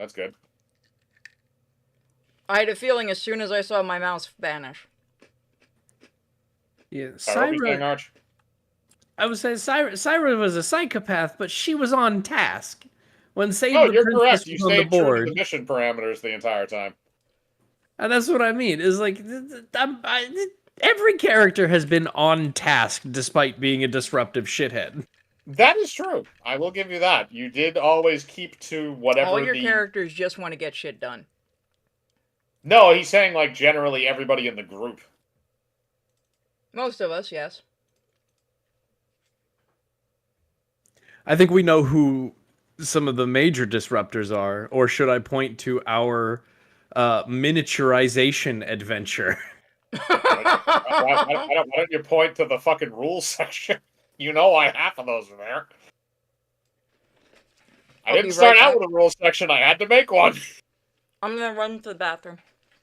That's good. I had a feeling as soon as I saw my mouse vanish. Yeah, I hope you're Syra. saying, Arch. I would say Syra was a psychopath, but she was on task. When Save Oh, the you're Princess correct. You was on the stayed true to the board, mission parameters the entire time. and that's what I mean. Is like every character has been on task despite being a disruptive shithead. That is true. I will give you that. You did always keep to All whatever your the... characters just want to get shit done. No, he's saying, like, generally everybody in the group. Most of us, yes. I think we know who some of the major disruptors are, or should I point to our miniaturization adventure? Why don't you point to the fucking rules section? You know I half of those are there. I I'll didn't be start right out back. with a rules section. I had to make one. I'm gonna run to the bathroom.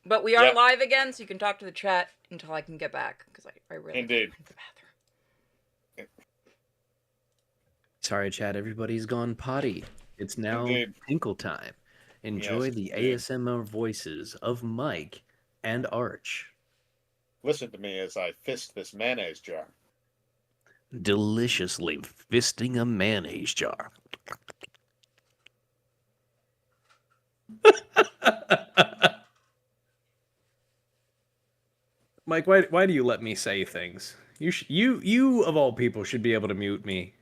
But we are Yep. live again, so you can talk to the chat until I can get back, because I really Indeed. gotta run to the bathroom. Sorry, Chad. Everybody's gone potty. It's now Indeed. tinkle time. Enjoy Yes, the indeed. ASMR voices of Mike and Arch. Listen to me as I fist this mayonnaise jar. Deliciously fisting a mayonnaise jar. Mike, why do you let me say things? You of all people should be able to mute me.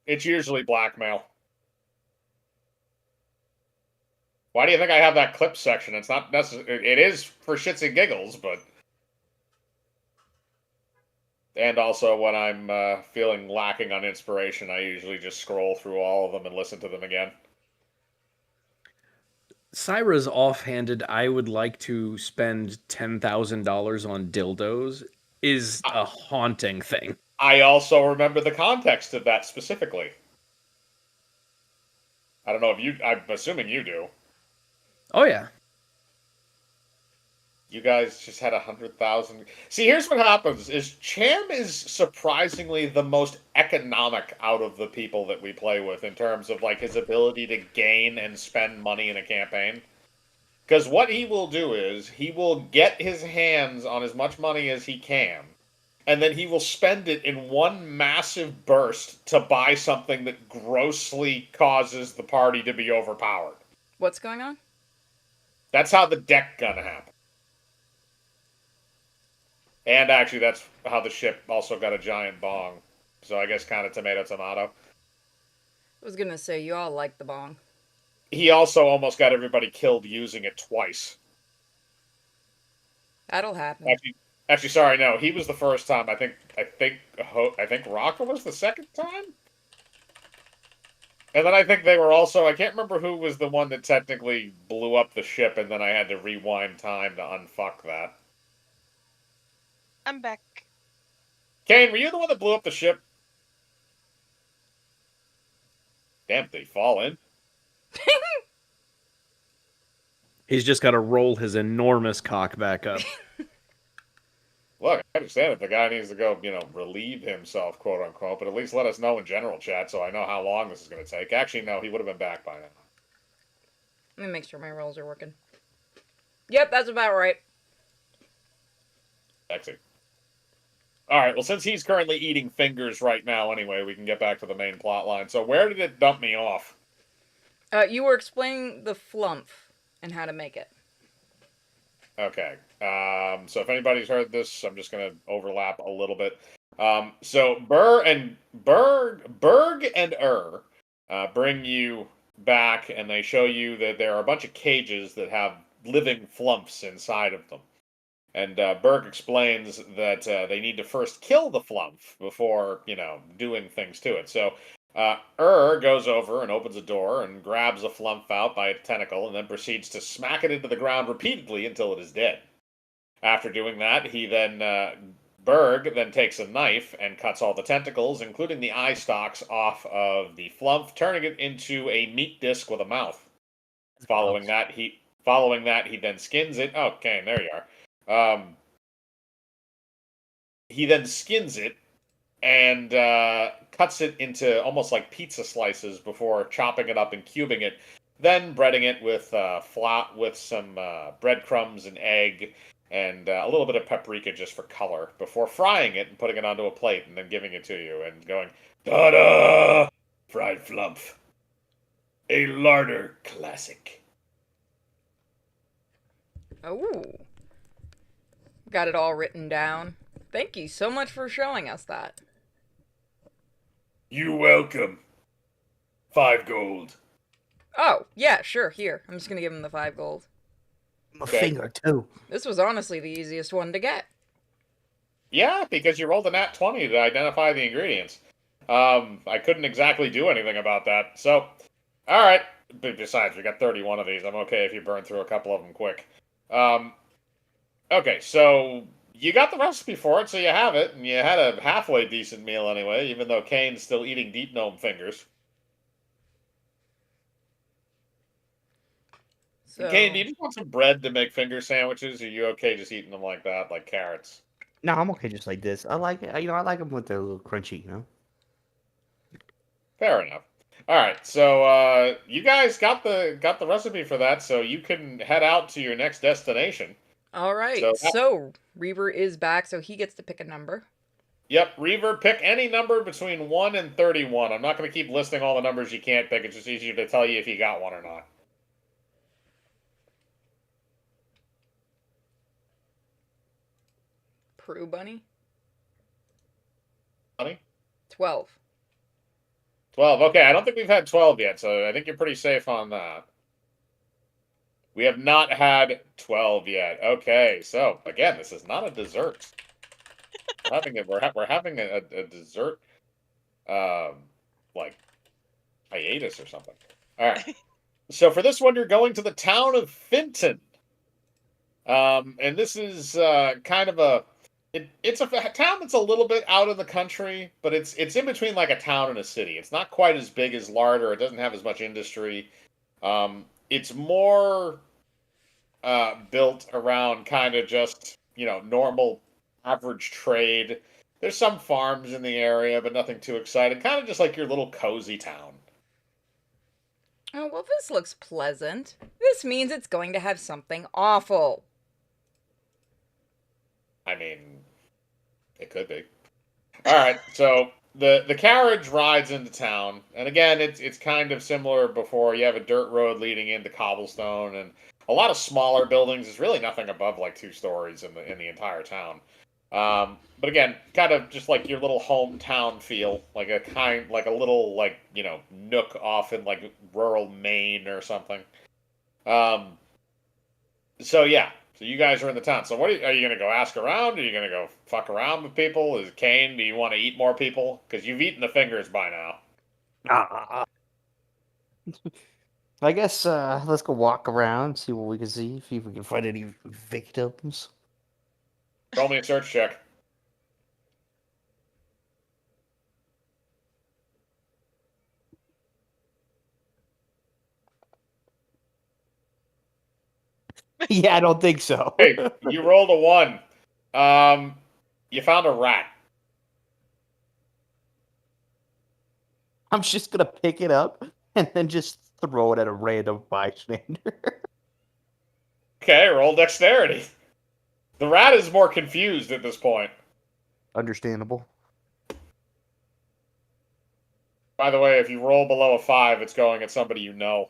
It's usually blackmail. Why do you think I have that clip section? It's not necessary. It is for shits and giggles, but... And also, when I'm feeling lacking on inspiration, I usually just scroll through all of them and listen to them again. Syra's offhanded, I would like to spend $10,000 on dildos is a haunting thing. I also remember the context of that specifically. I don't know if you... I'm assuming you do. Oh, yeah. You guys just had 100,000. See, here's what happens: is Cham is surprisingly the most economic out of the people that we play with in terms of like his ability to gain and spend money in a campaign. Because what he will do is he will get his hands on as much money as he can, and then he will spend it in one massive burst to buy something that grossly causes the party to be overpowered. What's going on? That's how the deck gonna happen. And actually, that's how the ship also got a giant bong. So I guess kind of tomato. I was gonna say, you all like the bong. He also almost got everybody killed using it twice. That'll happen. Actually, sorry, no. He was the first time. I think Rocco was the second time. And then I think they were also... I can't remember who was the one that technically blew up the ship, and then I had to rewind time to unfuck that. I'm back. Kane, were you the one that blew up the ship? Damn, did he fall in? He's just got to roll his enormous cock back up. Look, I understand if the guy needs to go, relieve himself, quote unquote, but at least let us know in general chat so I know how long this is going to take. Actually, no, he would have been back by now. Let me make sure my rolls are working. Yep, that's about right. Sexy. Alright, well, since he's currently eating fingers right now anyway, we can get back to the main plot line. So where did it dump me off? You were explaining the flump and how to make it. Okay. So if anybody's heard this, I'm just going to overlap a little bit. So Berg and bring you back, and they show you that there are a bunch of cages that have living flumps inside of them. And Berg explains that they need to first kill the flump before, doing things to it. So goes over and opens a door and grabs a flump out by its tentacle and then proceeds to smack it into the ground repeatedly until it is dead. After doing that, Berg then takes a knife and cuts all the tentacles, including the eye stalks, off of the flump, turning it into a meat disc with a mouth. Following that, he then skins it. Okay, there you are. He then skins it and cuts it into almost like pizza slices before chopping it up and cubing it. then breading it with with some breadcrumbs and egg and a little bit of paprika just for color before frying it and putting it onto a plate and then giving it to you and going, ta-da! Fried flump. A larder classic. Oh, got it all written down. Thank you so much for showing us that. You welcome. 5 gold. Oh, yeah, sure, here. I'm just gonna give him the 5 gold. A Okay. finger too. This was honestly the easiest one to get. Yeah, because you rolled a nat 20 to identify the ingredients. I couldn't exactly do anything about that. So, all right. Besides, we got 31 of these. I'm okay if you burn through a couple of them quick. Okay, so you got the recipe for it, so you have it, and you had a halfway decent meal anyway, even though Kane's still eating deep gnome fingers. So, Kane, do you just want some bread to make finger sandwiches? Or are you okay just eating them like that, like carrots? No, I'm okay just like this. I like it. I like them with a little crunchy, Fair enough. All right, so you guys got the recipe for that, so you can head out to your next destination. all right. So- So, Reaver is back, so he gets to pick a number. Yep, Reaver, pick any number between 1 and 31. I'm not going to keep listing all the numbers you can't pick. It's just easier to tell you if you got one or not. Prue Bunny. Honey? 12. 12. Okay, I don't think we've had 12 yet, so I think you're pretty safe on that. We have not had 12 yet. Okay, so again, this is not a dessert. We're having a dessert, like hiatus or something. All right. So for this one, you're going to the town of Finton, and this is kind of it's a town that's a little bit out of the country, but it's in between like a town and a city. It's not quite as big as Larder. It doesn't have as much industry. It's more built around kind of just normal average trade. There's some farms in the area, but nothing too exciting. Kind of just like your little cozy town. Oh, well, this looks pleasant. This means it's going to have something awful. I mean, it could be. All right, so the carriage rides into town, and again, it's kind of similar before. You have a dirt road leading into cobblestone, and a lot of smaller buildings. There's really nothing above like 2 stories in the entire town. But again, kind of just like your little hometown feel, like a little like nook off in like rural Maine or something. So yeah, so you guys are in the town. So what are you gonna go ask around? Are you gonna go fuck around with people? Is Kane? Do you want to eat more people? Because you've eaten the fingers by now. I guess let's go walk around, see what we can see, see if we can find any victims. Roll me a search check. Yeah, I don't think so. Hey, you rolled a 1. You found a rat. I'm just gonna pick it up and then just throw it at a random bystander. Okay, roll dexterity. The rat is more confused at this point. Understandable. By the way, if you roll below a 5, it's going at somebody you know.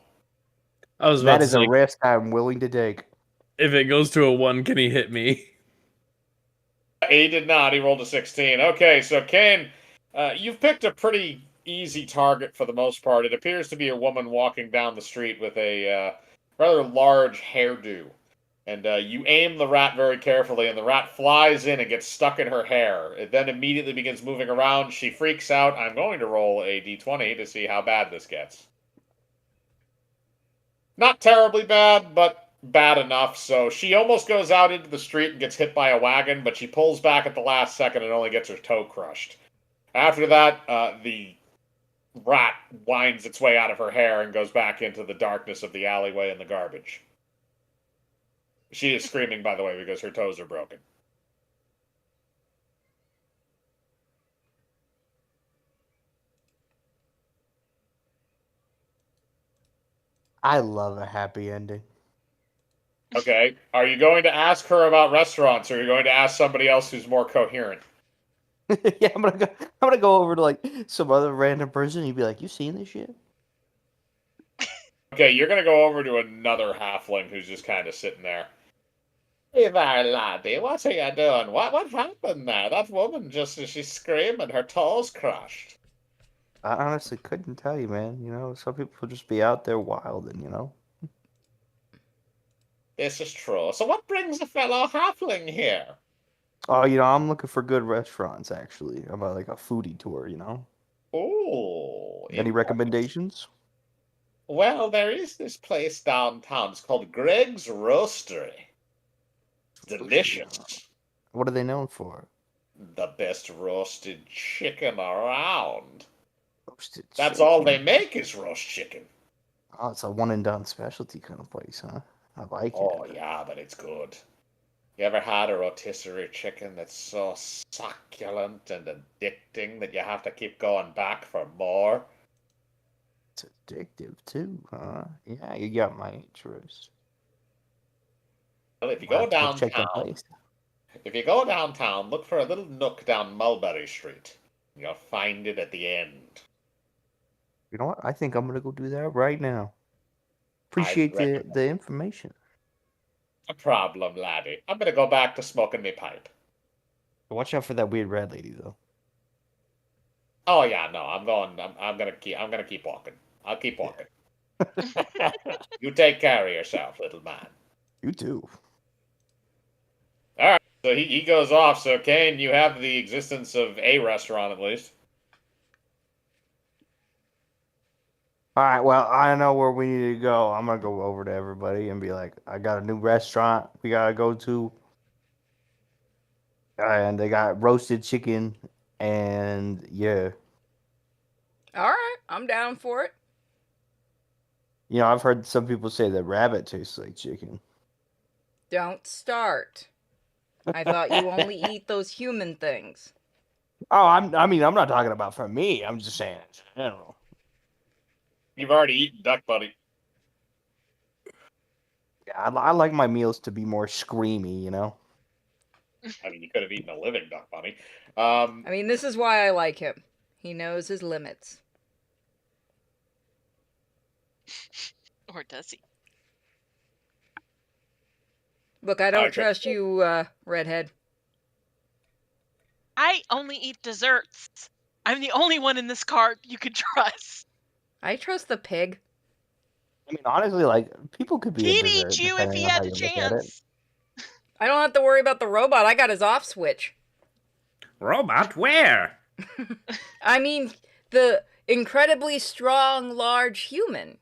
I was about That to is a say, risk I'm willing to take. if it goes to a 1, can he hit me? He did not. He rolled a 16. Okay, so Kane, you've picked a pretty easy target for the most part. It appears to be a woman walking down the street with a rather large hairdo. And you aim the rat very carefully, and the rat flies in and gets stuck in her hair. It then immediately begins moving around. She freaks out. I'm going to roll a d20 to see how bad this gets. Not terribly bad, but bad enough. So she almost goes out into the street and gets hit by a wagon, but she pulls back at the last second and only gets her toe crushed. After that, the rat winds its way out of her hair and goes back into the darkness of the alleyway and the garbage. She is screaming, by the way, because her toes are broken. I love a happy ending. Okay. Are you going to ask her about restaurants, or are you going to ask somebody else who's more coherent? Yeah, I'm gonna go over to like some other random person and you'd be like, "You seen this shit?" Okay, you're gonna go over to another halfling who's just kind of sitting there. Hey there, laddie, what are you doing? What happened there? That woman just as she's screaming, her toes crushed. I honestly couldn't tell you, man. You know, some people just be out there wild, and you know. This is true. So what brings a fellow halfling here? Oh, you know, I'm looking for good restaurants. Actually, I'm like a foodie tour. You know, Ooh, any important. recommendations? Well, there is this place downtown. It's called Greg's Roastery. It's delicious. What are they known for? The best roasted chicken around. Roasted That's all they chicken. make is roast chicken. Oh, it's a one and done specialty kind of place, huh? I like it. Oh, yeah, but it's good. You ever had a rotisserie chicken that's so succulent and addicting that you have to keep going back for more? It's addictive too, huh? Yeah, you got my interest. Well, if you I'll go have to go check that downtown, place. look for a little nook down Mulberry Street. You'll find it at the end. You know what? I think I'm gonna go do that right now. I Appreciate the recommend. the information. A problem, laddie. I'm gonna go back to smoking me pipe. Watch out for that weird red lady, though. Oh yeah, no, I'm going. I'm gonna keep walking. I'll keep walking. You take care of yourself, little man. You too. All right. So he goes off. So Kane, you have the existence of a restaurant at least. All right. Well, I know where we need to go. I'm gonna go over to everybody and be like, I got a new restaurant we gotta go to, and they got roasted chicken, and yeah, All right, I'm down for it. you know, I've heard some people say that rabbit tastes like chicken. Don't start. I thought you only eat those human things. Oh, I mean, I'm not talking about for me. I'm just saying, I don't know. You've already eaten duck, buddy. Yeah, I like my meals to be more screamy, you know. I mean, you could have eaten a living duck, buddy. I mean, this is why I like him. He knows his limits. Or does he? Look, I I don't could- trust you, redhead. I only eat desserts. I'm the only one in this cart you could trust. I trust the pig. I mean, honestly, like people could be a He'd dessert eat you if depending he on how had a you look at it. chance. I don't have to worry about the robot. I got his off switch. Robot, where? I mean, the incredibly strong, large human.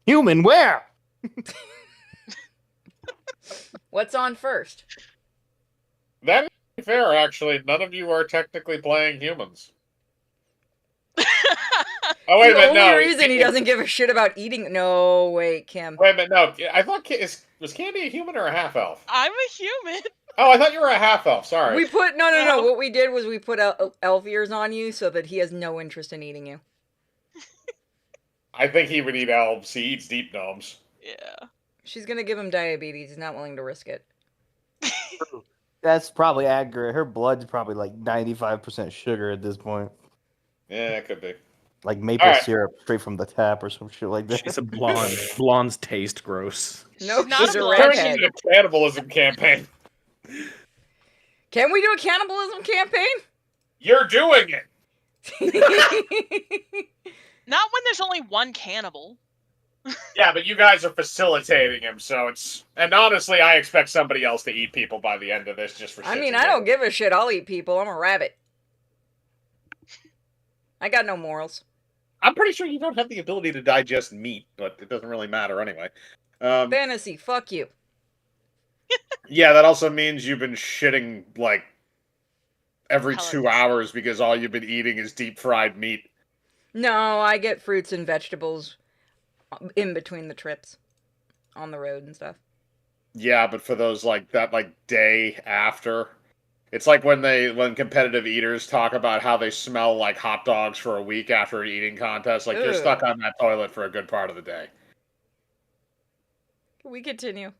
Human, where? What's on first? That is fair, actually. None of you are technically playing humans. Oh wait a The minute, only no. reason he doesn't give a shit about eating. No, wait, Kim. Wait a minute, no. I thought was Candy a human or a half elf? I'm a human. Oh, I thought you were a half elf. Sorry. We put no. No. What we did was we put elf ears on you so that he has no interest in eating you. I think he would eat elves. He eats deep gnomes. Yeah. She's gonna give him diabetes. He's not willing to risk it. That's probably accurate. Her blood's probably like 95% sugar at this point. Yeah, it could be. Like maple Alright. syrup straight from the tap or some shit like that. She's a blonde. Blondes taste gross. No, She's not she's a a blonde. Turns redhead. into a cannibalism campaign. Can we do a cannibalism campaign? You're doing it. Not when there's only one cannibal. Yeah, but you guys are facilitating him, so it's. And honestly, I expect somebody else to eat people by the end of this, just for. I shits mean, and I don't giggles. give a shit. I'll eat people. I'm a rabbit. I got no morals. I'm pretty sure you don't have the ability to digest meat, but it doesn't really matter anyway. Fantasy, fuck you. Yeah, that also means you've been shitting like every 2 Pellets. hours because all you've been eating is deep fried meat. No, I get fruits and vegetables in between the trips on the road and stuff. Yeah, but for those like that like day after, It's like when competitive eaters talk about how they smell like hot dogs for a week after an eating contest. Like you're stuck Ugh. on that toilet for a good part of the day. We continue.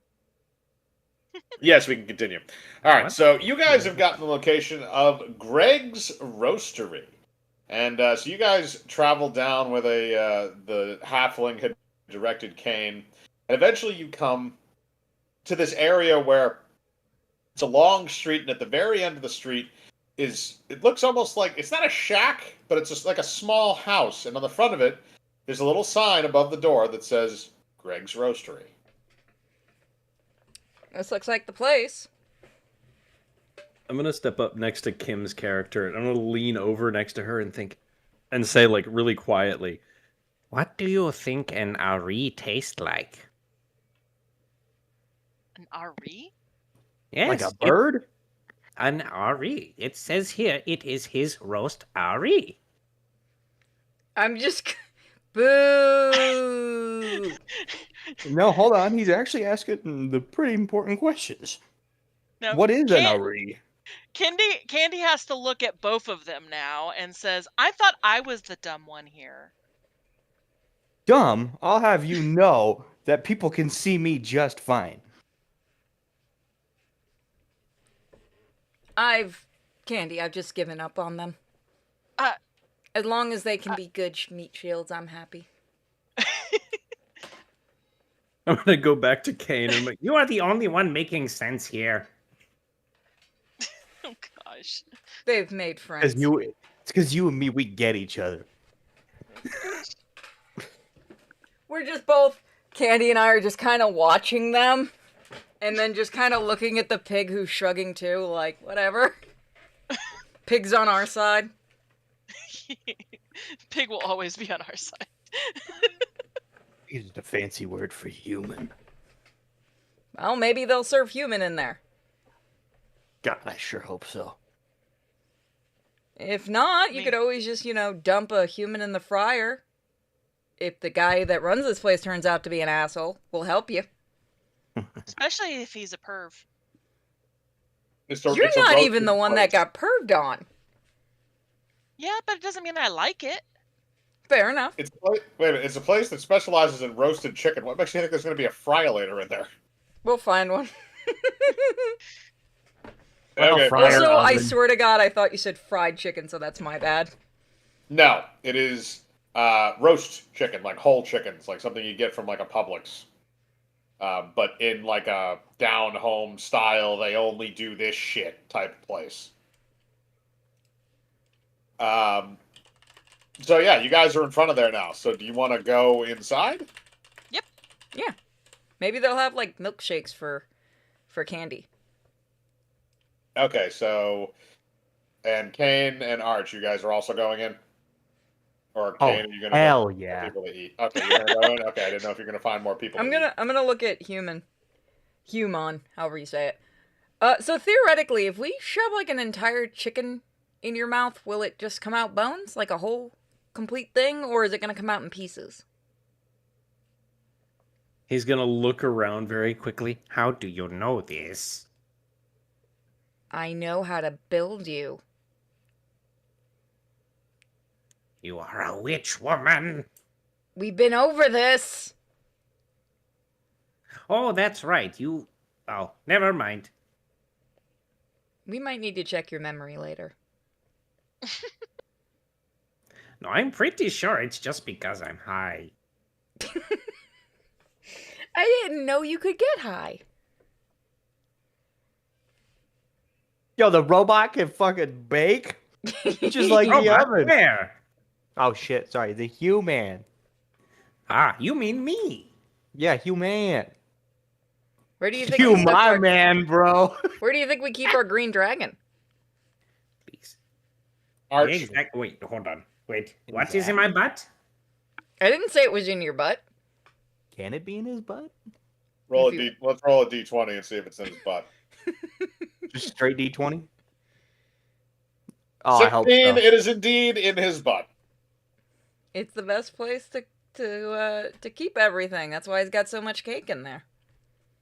Yes, we can continue. All right, What? so you guys have gotten the location of Greg's Roastery, and so you guys travel down with the halfling had directed Kane, and eventually you come to this area where it's a long street, and at the very end of the street it looks almost like it's not a shack, but it's just like a small house, and on the front of it there's a little sign above the door that says Greg's Roastery. This looks like the place. I'm gonna step up next to Kim's character, and I'm gonna lean over next to her and say, like, really quietly, "What do you think an Ari tastes like?" An RE? Yes, Like a bird? an Ari. It says here it is his roast Ari. I'm just. Boo! No, hold on. He's actually asking the pretty important questions. No, What is an Can- Ari? Candy has to look at both of them now and says, I thought I was the dumb one here. Dumb? I'll have you know that people can see me just fine. Candy, I've just given up on them. Uh, As long as they can be good meat shields, I'm happy. I'm gonna go back to Kane and I'm like, "You are the only one making sense here." Oh gosh. They've made friends. It's because you and me, we get each other. We're just both, Candy and I are just kind of watching them, and then just kind of looking at the pig who's shrugging too, like, whatever. Pig's on our side. Pig will always be on our side. It's a fancy word for human. Well, maybe they'll serve human in there. God, I sure hope so. If not, you could always just, dump a human in the fryer. If the guy that runs this place turns out to be an asshole, we'll help you. Especially if he's a perv. You're not even the one that got perved on. Yeah, but it doesn't mean I like it. Fair enough. Wait a minute, it's a place that specializes in roasted chicken. What makes you think there's going to be a fry-later in there? We'll find one. Okay. Also, I swear to God, I thought you said fried chicken, so that's my bad. No, it is roast chicken, like whole chickens, like something you get from like a Publix. But in like a down-home style, they only do this shit type place. So yeah, you guys are in front of there now. So do you want to go inside? Yep. Yeah. Maybe they'll have like milkshakes for Candy. Okay, so and Kane and Arch, you guys are also going in? Or Kane, are you gonna hell go yeah. people to eat? Okay, you're gonna go in? Okay, I didn't know if you're gonna find more people. I'm to eat. gonna look at human, however you say it. So theoretically, if we shove like an entire chicken in your mouth, will it just come out bones, like a whole complete thing, or is it gonna come out in pieces? He's gonna look around very quickly. How do you know this? I know how to build you. You are a witch woman. We've been over this. Oh, that's right. Oh, never mind. We might need to check your memory later. No, I'm pretty sure it's just because I'm high. I didn't know you could get high. Yo, the robot can fucking bake? Just like the oven. Where? Oh shit, sorry, the human. Ah, you mean me? Yeah, human. Where do you think? You we keep my our- man, bro. Where do you think we keep our green dragon? Please. Arch, Wait, hold on. Wait, what is in my butt? I didn't say it was in your butt. Can it be in his butt? roll a If you- D. Let's roll a D20 and see if it's in his butt. Just straight D20? Oh, I hope 16. so. It is indeed in his butt. It's the best place to keep everything. That's why he's got so much cake in there.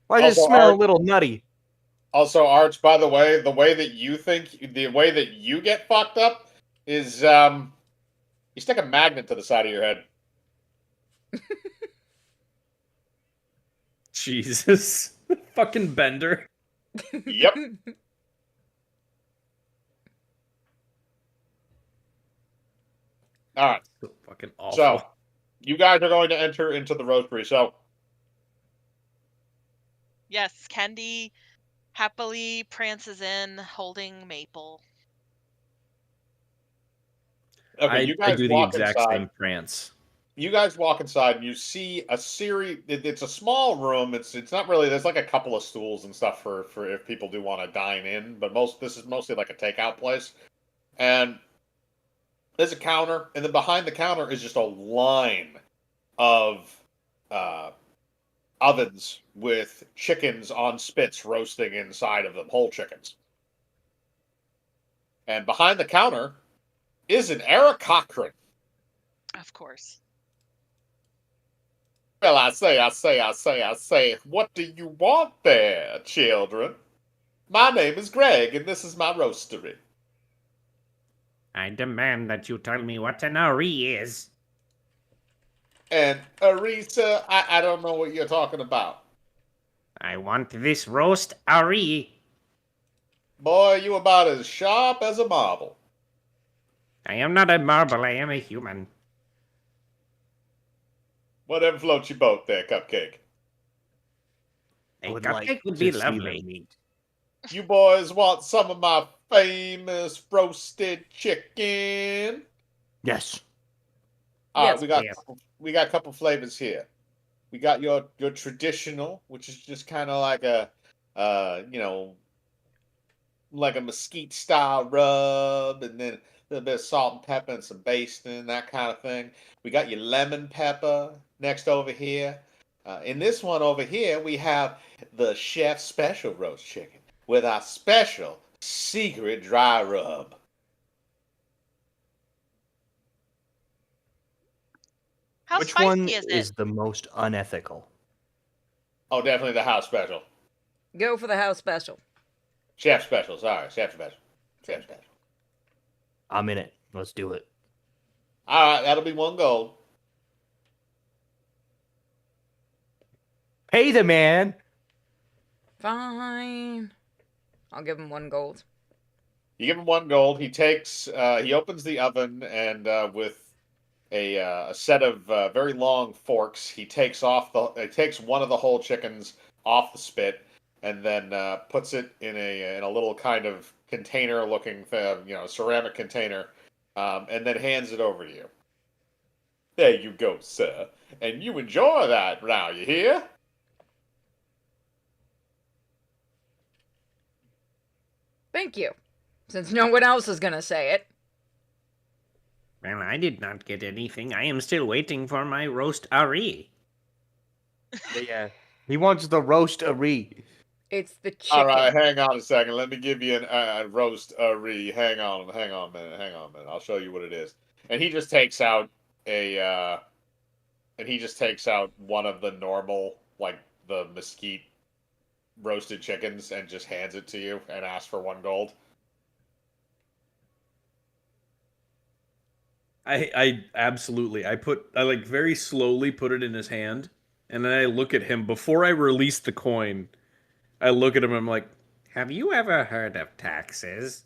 Well, I just Also, smell a Art- little nutty. Also, Arch, by the way that you get fucked up is you stick a magnet to the side of your head. Jesus. Fucking Bender. Yep. All right. So fucking awful. So, you guys are going to enter into the roastery. So, Yes, Candy happily prances in holding Maple. okay, you I guys do the walk exact inside. same prance. You guys walk inside and you see a series. It's a small room. It's not really. There's like a couple of stools and stuff for if people do want to dine in. But this is mostly like a takeout place. And there's a counter, and then behind the counter is just a line of uh, ovens with chickens on spits roasting inside of them, whole chickens. And behind the counter is an Eric Cochran. Of course. Well, I say, what do you want there, children? My name is Greg, and this is my roastery. I demand that you tell me what an RE is. And Arisa, I don't know what you're talking about. I want this roast RE. Boy, you about as sharp as a marble. I am not a marble, I am a human. Whatever floats your boat there, Cupcake. A Would cupcake like would to be see lovely. the meat. You boys want some of my famous roasted chicken? Yes. All Yes, right, yes. we got a couple flavors here. We got your traditional, which is just kind of like a like a mesquite style rub, and then a little bit of salt and pepper and some basting, that kind of thing. We got your lemon pepper next over here. In this one over here, we have the chef special roast chicken with our special secret dry rub. How Which spicy one is is it? the most unethical? Oh, definitely the house special. Go for the house special. Chef special, sorry, chef special. Same Chef special. I'm in it. Let's do it. All right, that'll be 1 gold. Pay the man. Fine. I'll give him 1 gold. You give him 1 gold. He opens the oven, and with a set of very long forks, he takes one of the whole chickens off the spit, and then puts it in a little kind of container looking ceramic container, and then hands it over to you. There you go, sir, and you enjoy that now. You hear? Thank you. Since no one else is gonna say it. Well, I did not get anything. I am still waiting for my roast RE. Yeah. He wants the roastery. It's the chicken. All right, hang on a second. Let me give you a roast Hang on a minute. I'll show you what it is. And he just takes out one of the normal, like the mesquite roasted chickens, and just hands it to you and asks for 1 gold. I absolutely. I like very slowly put it in his hand, and then I look at him before I release the coin. I look at him and I'm like, Have you ever heard of taxes?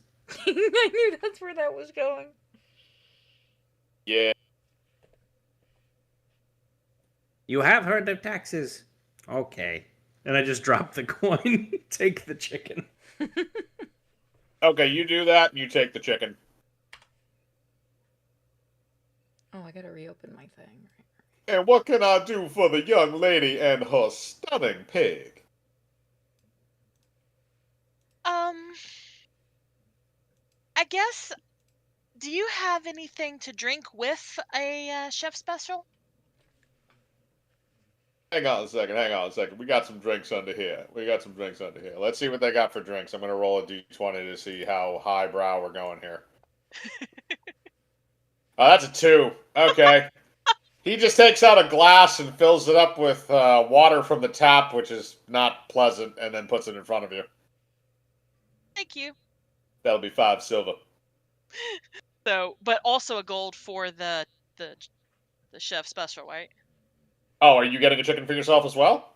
I knew that's where that was going. Yeah. You have heard of taxes? Okay. and I just drop the coin, take the chicken. Okay, you do that, and you take the chicken. Oh, I gotta reopen my thing. And what can I do for the young lady and her stunning pig? I guess. Do you have anything to drink with a chef special? Hang on a second. We got some drinks under here. Let's see what they got for drinks. I'm going to roll a d20 to see how highbrow we're going here. Oh, that's a 2. Okay. He just takes out a glass and fills it up with water from the tap, which is not pleasant, and then puts it in front of you. Thank you. That'll be 5 silver. So, but also a gold for the chef special, right? Oh, are you getting a chicken for yourself as well?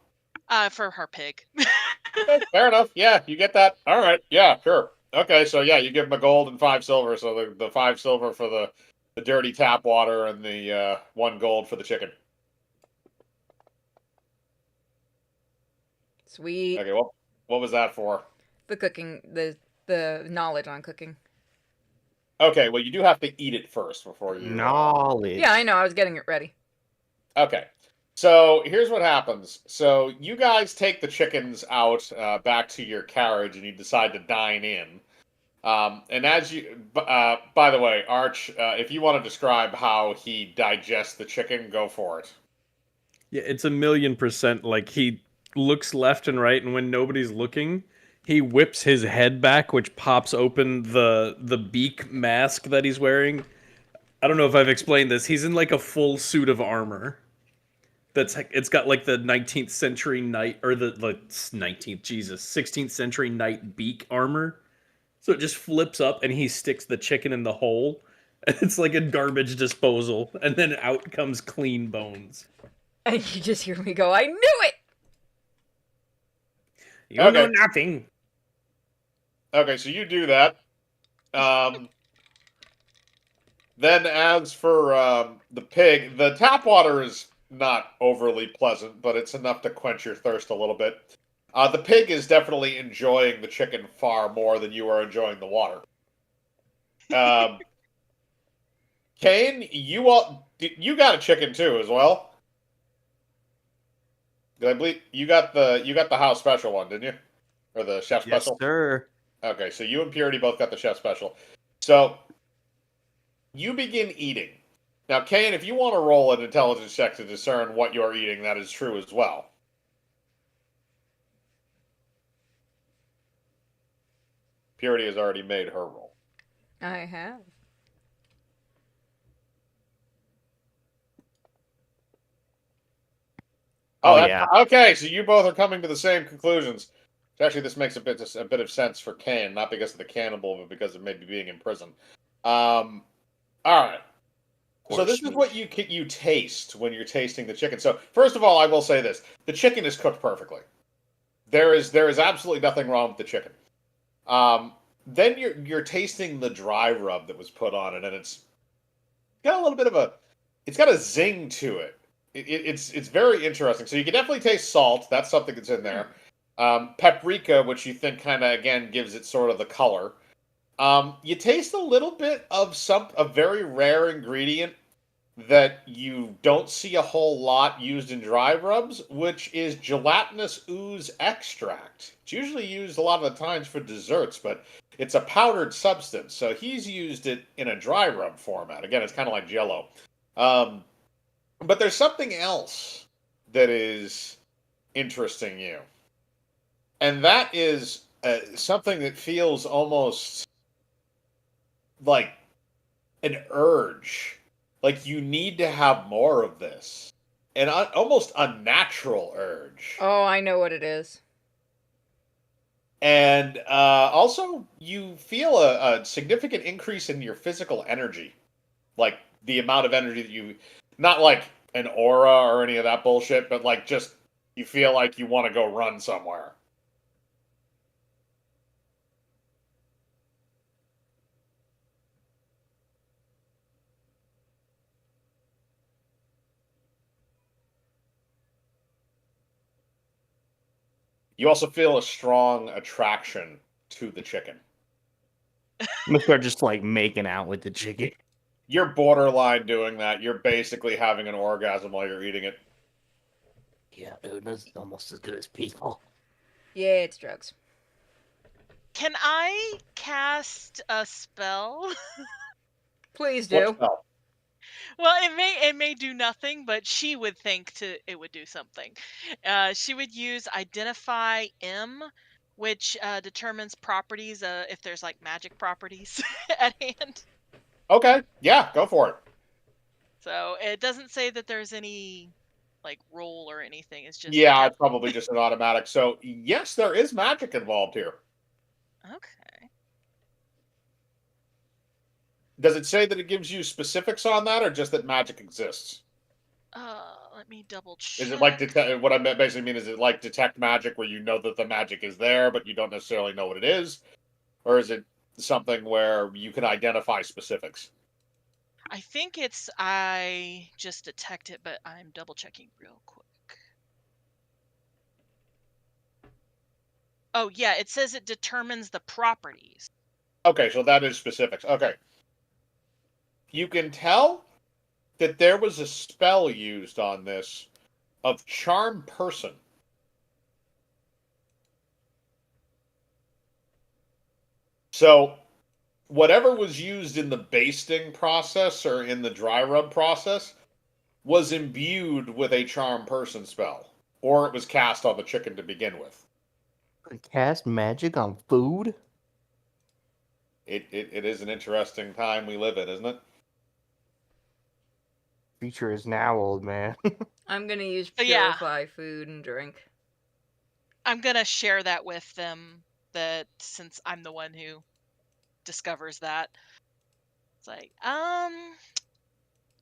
For her pig. Okay, fair enough. Yeah, you get that. All right. Yeah, sure. Okay, so yeah, you give him a gold and 5 silver. So the 5 silver for the dirty tap water and the 1 gold for the chicken. Sweet. Okay, well, what was that for? The cooking, the knowledge on cooking. Okay, well, you do have to eat it first before you. Knowledge. Yeah, I know. I was getting it ready. Okay. So here's what happens. So you guys take the chickens out back to your carriage, and you decide to dine in. And as you, by the way, Arch, if you want to describe how he digests the chicken, go for it. Yeah, it's 1,000,000% like he looks left and right, and when nobody's looking, he whips his head back, which pops open the beak mask that he's wearing. I don't know if I've explained this. He's in like a full suit of armor. It's got like the 19th century knight, or the 19th, Jesus, 16th century knight beak armor. So it just flips up and he sticks the chicken in the hole. And it's like a garbage disposal, and then out comes clean bones. And you just hear me go, I knew it! You Okay. know nothing. Okay, so you do that. Then as for the pig, the tap water is not overly pleasant, but it's enough to quench your thirst a little bit. The pig is definitely enjoying the chicken far more than you are enjoying the water. Kane, you got a chicken too as well. Did I believe you got the house special one, didn't you? Or the chef Yes, special? sir. Okay, so you and Purity both got the chef special. So you begin eating. Now, Kane, if you want to roll an intelligence check to discern what you're eating, that is true as well. Purity has already made her roll. I have. Oh, yeah. Okay, so you both are coming to the same conclusions. Actually, this makes a bit of sense for Kane, not because of the cannibal, but because of maybe being in prison. All right. So this is what you taste when you're tasting the chicken. So first of all, I will say this: the chicken is cooked perfectly. There is absolutely nothing wrong with the chicken. Then you're tasting the dry rub that was put on it, and it's got a little bit of it's got a zing to it. It's very interesting. So you can definitely taste salt. That's something that's in there. Paprika, which you think kind of again gives it sort of the color. You taste a little bit of a very rare ingredient that you don't see a whole lot used in dry rubs, which is gelatinous ooze extract. It's usually used a lot of the times for desserts, but it's a powdered substance, so he's used it in a dry rub format. Again, it's kind of like Jell-O. But there's something else that is interesting you, and that is something that feels almost like an urge. Like you need to have more of this. An almost unnatural urge. Oh, I know what it is. And also, you feel a significant increase in your physical energy. Like the amount of energy that you... Not like an aura or any of that bullshit, but like just you feel like you want to go run somewhere. You also feel a strong attraction to the chicken. I'm gonna start just like making out with the chicken. You're borderline doing that. You're basically having an orgasm while you're eating it. Yeah, dude, that's almost as good as people. Yeah, it's drugs. Can I cast a spell? Please What do. spell? Well, it may do nothing, but she would think it would do something. She would use Identify M, which determines properties. If there's like magic properties at hand. Okay, yeah, go for it. So it doesn't say that there's any like roll or anything. It's just Yeah, it's probably just an automatic. So yes, there is magic involved here. Okay. Does it say that it gives you specifics on that, or just that magic exists? Let me double Is check. it like what I basically mean? Is it like detect magic, where you know that the magic is there, but you don't necessarily know what it is, or is it something where you can identify specifics? I think it's I just detect it, but I'm double checking real quick. Oh yeah, it says it determines the properties. Okay, so that is specifics. Okay, you can tell that there was a spell used on this of charm person. So whatever was used in the basting process or in the dry rub process was imbued with a charm person spell, or it was cast on the chicken to begin with. Cast magic on food? It is an interesting time we live in, isn't it? Future is now, old man. I'm gonna use So yeah, purify food and drink. I'm gonna share that with them. That since I'm the one who discovers that, it's like,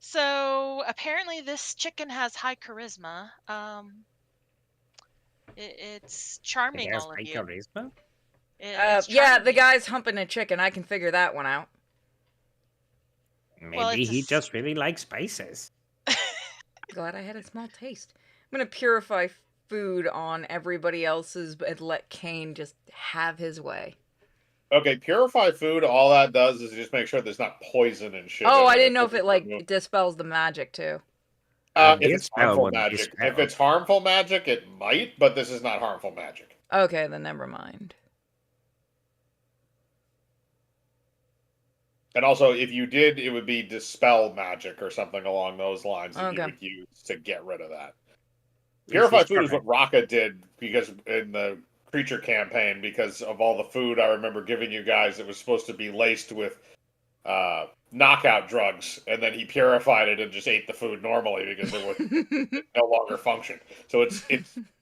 so apparently this chicken has high charisma. It's It charming has all of high you. charisma. It's Yeah, charming the you. guy's humping a chicken. I can figure that one out. Well, Maybe it's a he just really likes spices. Glad I had a small taste. I'm gonna purify food on everybody else's and let Kane just have his way. Okay, purify food. All that does is just make sure there's not poison and shit Oh, in I it. didn't know if it like dispels the magic too. If This it's spell harmful would magic, if dispel. it's harmful magic, it might, but this is not harmful magic. Okay, then never mind. And also, if you did, it would be dispel magic or something along those lines that you Okay. would use to get rid of that. This Purify is food is correct. what Raka did because in the creature campaign, because of all the food I remember giving you guys, it was supposed to be laced with knockout drugs, and then he purified it and just ate the food normally because it no longer functioned. So it's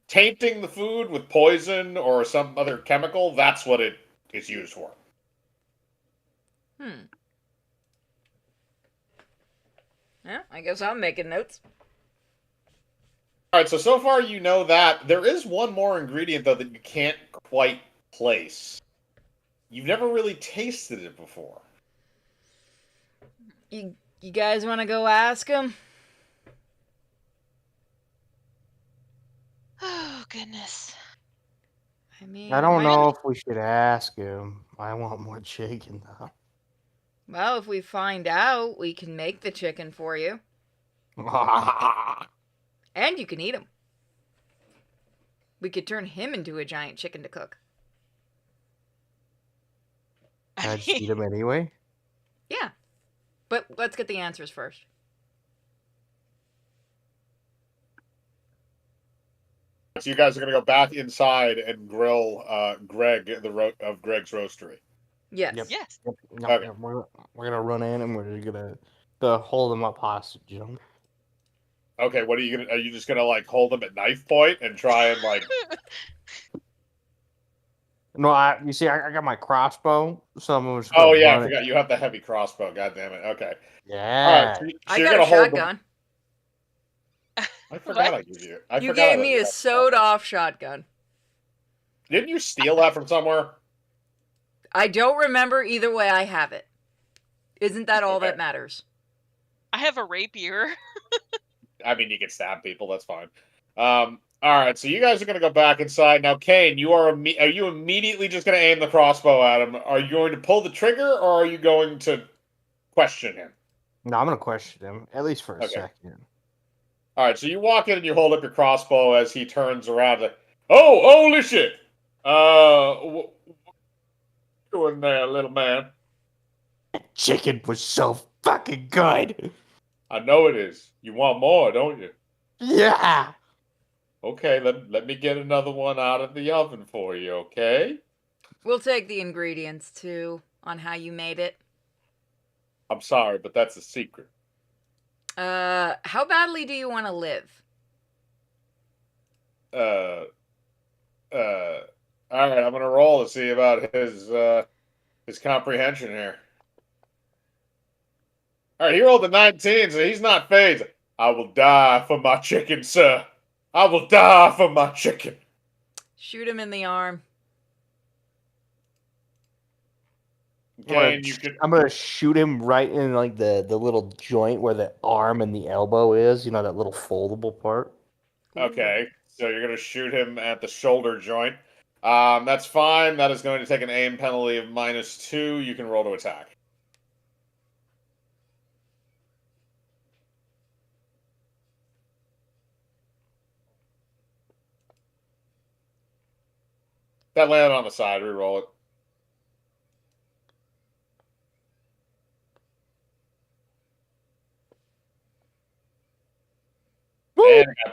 tainting the food with poison or some other chemical. That's what it is used for. Yeah, I guess I'm making notes. All right, so far you know that. There is one more ingredient though that you can't quite place. You've never really tasted it before. You guys want to go ask him? Oh goodness. I mean, I it don't might know be. if we should ask him. I want more chicken though. Well, if we find out, we can make the chicken for you, and you can eat him. We could turn him into a giant chicken to cook. Can I just eat him anyway? Yeah, but let's get the answers first. So you guys are gonna go back inside and grill Greg of Greg's roastery. Yes. Yep. Yes. Yep. No, Okay. yeah, we're gonna run in and we're gonna hold him up hostage. You know? Okay, what are you gonna? Are you just gonna like hold them at knife point and try and like? No, you see, I got my crossbow. So I'm just Oh gonna yeah, I run it. forgot you have the heavy crossbow. God damn it. Okay. All right. Yeah. So I you're got a gonna hold them. shotgun. I forgot What? I gave you. I You forgot I gave let me you a have sewed shotgun. off shotgun. Didn't you steal that from somewhere? I don't remember either way. I have it. Isn't that all Okay. that matters? I have a rapier. I mean, you can stab people. That's fine. All right. So you guys are gonna go back inside now. Kane, are you immediately just gonna aim the crossbow at him? Are you going to pull the trigger, or are you going to question him? No, I'm gonna question him at least for a Okay. second. All right. So you walk in and you hold up your crossbow as he turns around. Like, oh, holy shit! What you doing there, little man? Chicken was so fucking good. I know it is. You want more, don't you? Yeah. Okay, let me get another one out of the oven for you, okay? We'll take the ingredients too on how you made it. I'm sorry, but that's a secret. How badly do you want to live? Uh, all right, I'm gonna roll to see about his comprehension here. All right, he rolled a 19, so he's not phased. I will die for my chicken, sir. I will die for my chicken. Shoot him in the arm. Okay, and you could. I'm gonna shoot him right in like the little joint where the arm and the elbow is. You know, that little foldable part. Okay, so you're gonna shoot him at the shoulder joint. That's fine. That is going to take an aim penalty of -2. You can roll to attack. That landed on the side. Reroll it.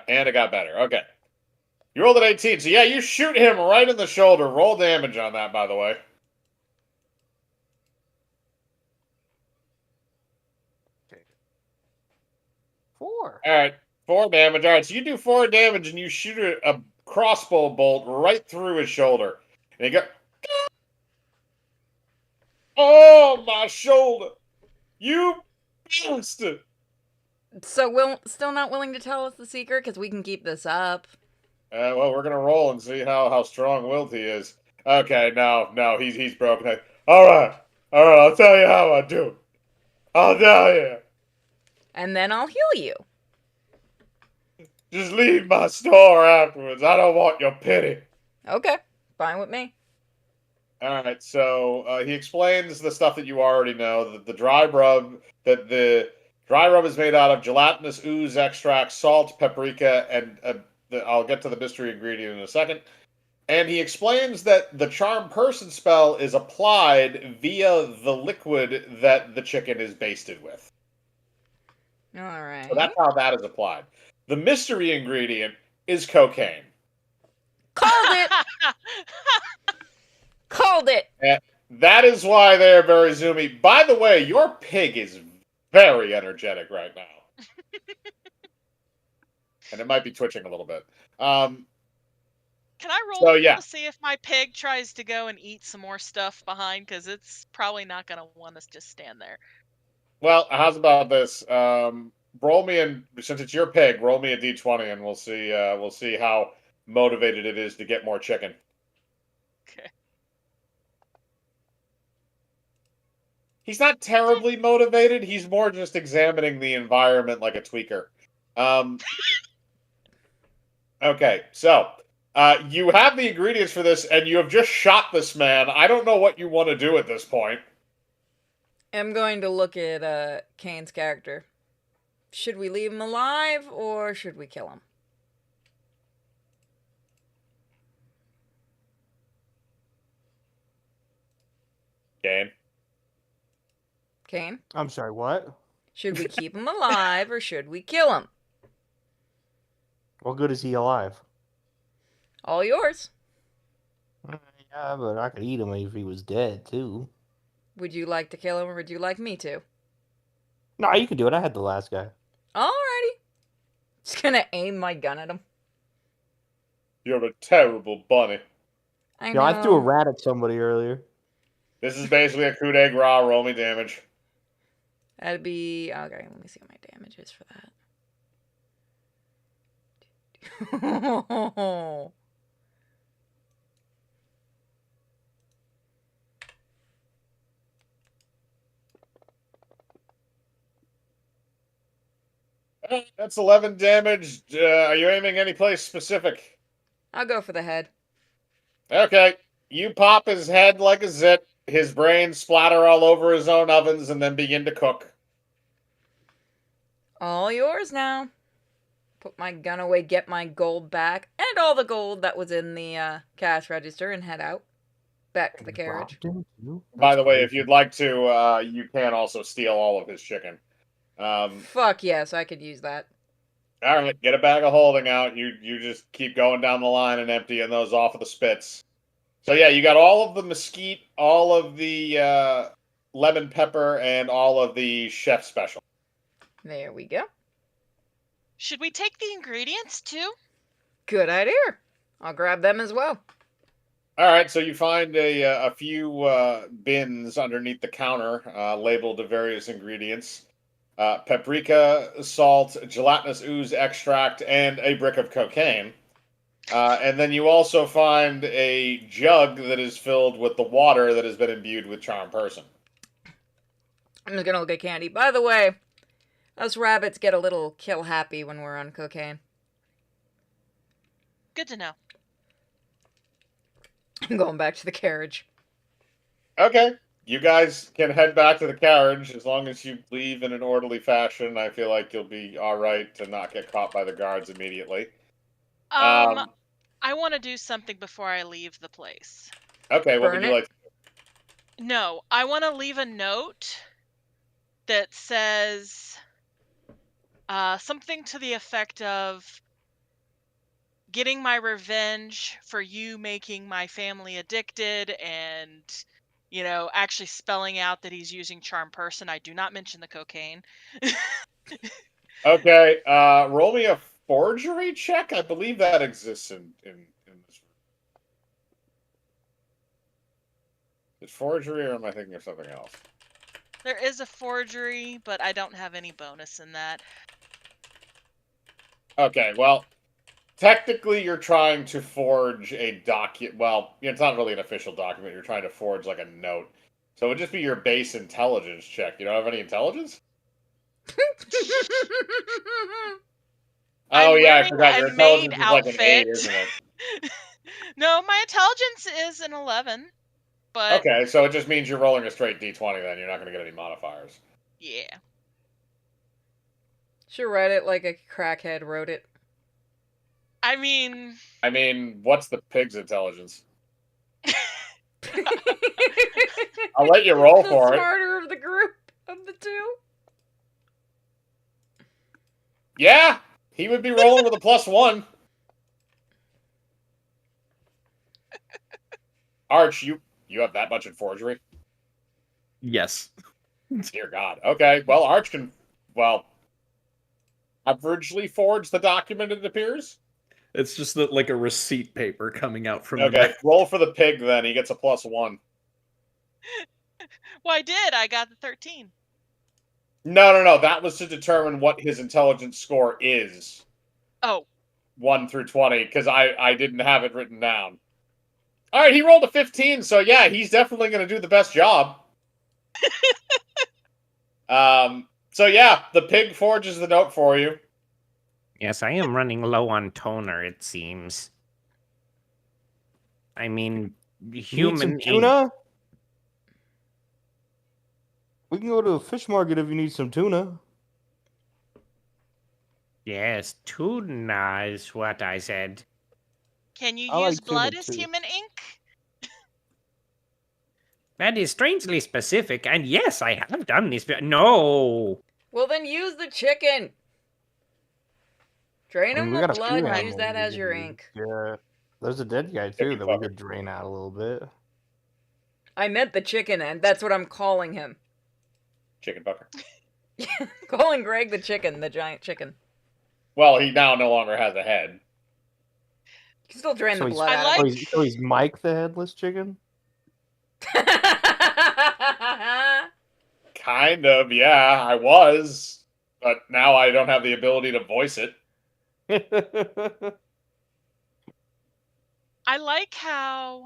And it got better. Okay. You rolled an 18. So yeah, you shoot him right in the shoulder. Roll damage on that, by the way. Okay. 4. All right, 4 damage. All right, so you do 4 damage and you shoot a crossbow bolt right through his shoulder. And he go, oh, my shoulder! You bastard! So Will still not willing to tell us the secret because we can keep this up. Well, we're gonna roll and see how strong-willed he is. Okay, no, he's broken. All right, I'll tell you how I do. I'll tell you. And then I'll heal you. Just leave my store afterwards. I don't want your pity. Okay, fine with me. All right, so he explains the stuff that you already know. That the dry rub is made out of gelatinous ooze extract, salt, paprika, and I'll get to the mystery ingredient in a second. And he explains that the charm person spell is applied via the liquid that the chicken is basted with. All right. So that's how that is applied. The mystery ingredient is cocaine. Called it. Called it. And that is why they're very zoomy. By the way, your pig is very energetic right now. And it might be twitching a little bit. Can I roll So, yeah. to see if my pig tries to go and eat some more stuff behind? Because it's probably not going to want us to just stand there. Well, how's about this? Roll me, and since it's your pig, roll me a d20, and we'll see how motivated it is to get more chicken. Okay. He's not terribly motivated. He's more just examining the environment like a tweaker. Okay, so you have the ingredients for this, and you have just shot this man. I don't know what you want to do at this point. I'm going to look at Kane's character. Should we leave him alive or should we kill him? Game. Kane? I'm sorry, what? Should we keep him alive or should we kill him? What good is he alive? All yours. Yeah, but I could eat him if he was dead, too. Would you like to kill him or would you like me to? No, you can do it. I had the last guy. Alrighty. Just gonna aim my gun at him. You're a terrible bunny. I You know. know, I threw a rat at somebody earlier. This is basically a coup de grace. Roll me damage. That'd be... Okay, let me see what my damage is for that. That's 11 damage. Are you aiming any place specific? I'll go for the head. Okay. You pop his head like a zit. His brains splatter all over his own ovens and then begin to cook. All yours now. Put my gun away, get my gold back, and all the gold that was in the cash register, and head out. Back to the carriage. By the way, if you'd like to, you can also steal all of his chicken. Fuck yes, I could use that. All right, get a bag of holding out. You just keep going down the line and emptying those off of the spits. So yeah, you got all of the mesquite, all of the lemon pepper, and all of the chef special. There we go. Should we take the ingredients too? Good idea. I'll grab them as well. All right, so you find a few bins underneath the counter labeled the various ingredients. paprika, salt, gelatinous ooze extract, and a brick of cocaine. And then you also find a jug that is filled with the water that has been imbued with charm person. I'm just gonna look at Candy. By the way, us rabbits get a little kill happy when we're on cocaine. Good to know. I'm going back to the carriage. Okay. You guys can head back to the carriage as long as you leave in an orderly fashion. I feel like you'll be all right to not get caught by the guards immediately. I want to do something before I leave the place. Okay, what Burn would you it? like? No, I want to leave a note that says something to the effect of getting my revenge for you making my family addicted and, actually spelling out that he's using charm person. I do not mention the cocaine. Okay, roll me a forgery check. I believe that exists in this. Is forgery, or am I thinking of something else? There is a forgery, but I don't have any bonus in that. Okay, well, technically you're trying to forge a document. Well, it's not really an official document. You're trying to forge like a note. So it would just be your base intelligence check. You don't have any intelligence? Oh I'm yeah, I wearing forgot. a Your maid intelligence is like an 8, outfit. isn't it? No, my intelligence is an 11, but Okay, so it just means you're rolling a straight d20 then. You're not going to get any modifiers. yeah. Should write it like a crackhead wrote it. I mean, What's the pig's intelligence? I'll let you roll the for it. smarter of the group of the two. Yeah, he would be rolling with a +1. Arch, you have that much in forgery? Yes. Dear God. Okay, well, Arch can, averagely forge the document, it appears. It's just like a receipt paper coming out from the Okay, back. roll for the pig then. He gets a +1. well, I did. I got the 13. No. That was to determine what his intelligence score is. Oh. 1 through 20, because I didn't have it written down. All right, he rolled a 15, so yeah, he's definitely going to do the best job. So yeah, the pig forges the note for you. Yes, I am running low on toner, it seems. I mean, You need human some ink. tuna? We can go to a fish market if you need some tuna. Yes, tuna is what I said. Can you I use like tuna blood as too. human ink? That is strangely specific, and yes, I have done this. No! Well, then use the chicken. Drain I mean, him we of got a blood few and use animals that we as could your use. ink. Yeah. There's a dead guy too Chicken that we fucker. could drain out a little bit. I meant the chicken, and that's what I'm calling him. Chicken fucker. Calling Greg the chicken, the giant chicken. Well, he now no longer has a head. You can still drain So the he's- blood I out like- of So he's Mike the headless chicken? it. Kind of, yeah, I was. But now I don't have the ability to voice it. I like how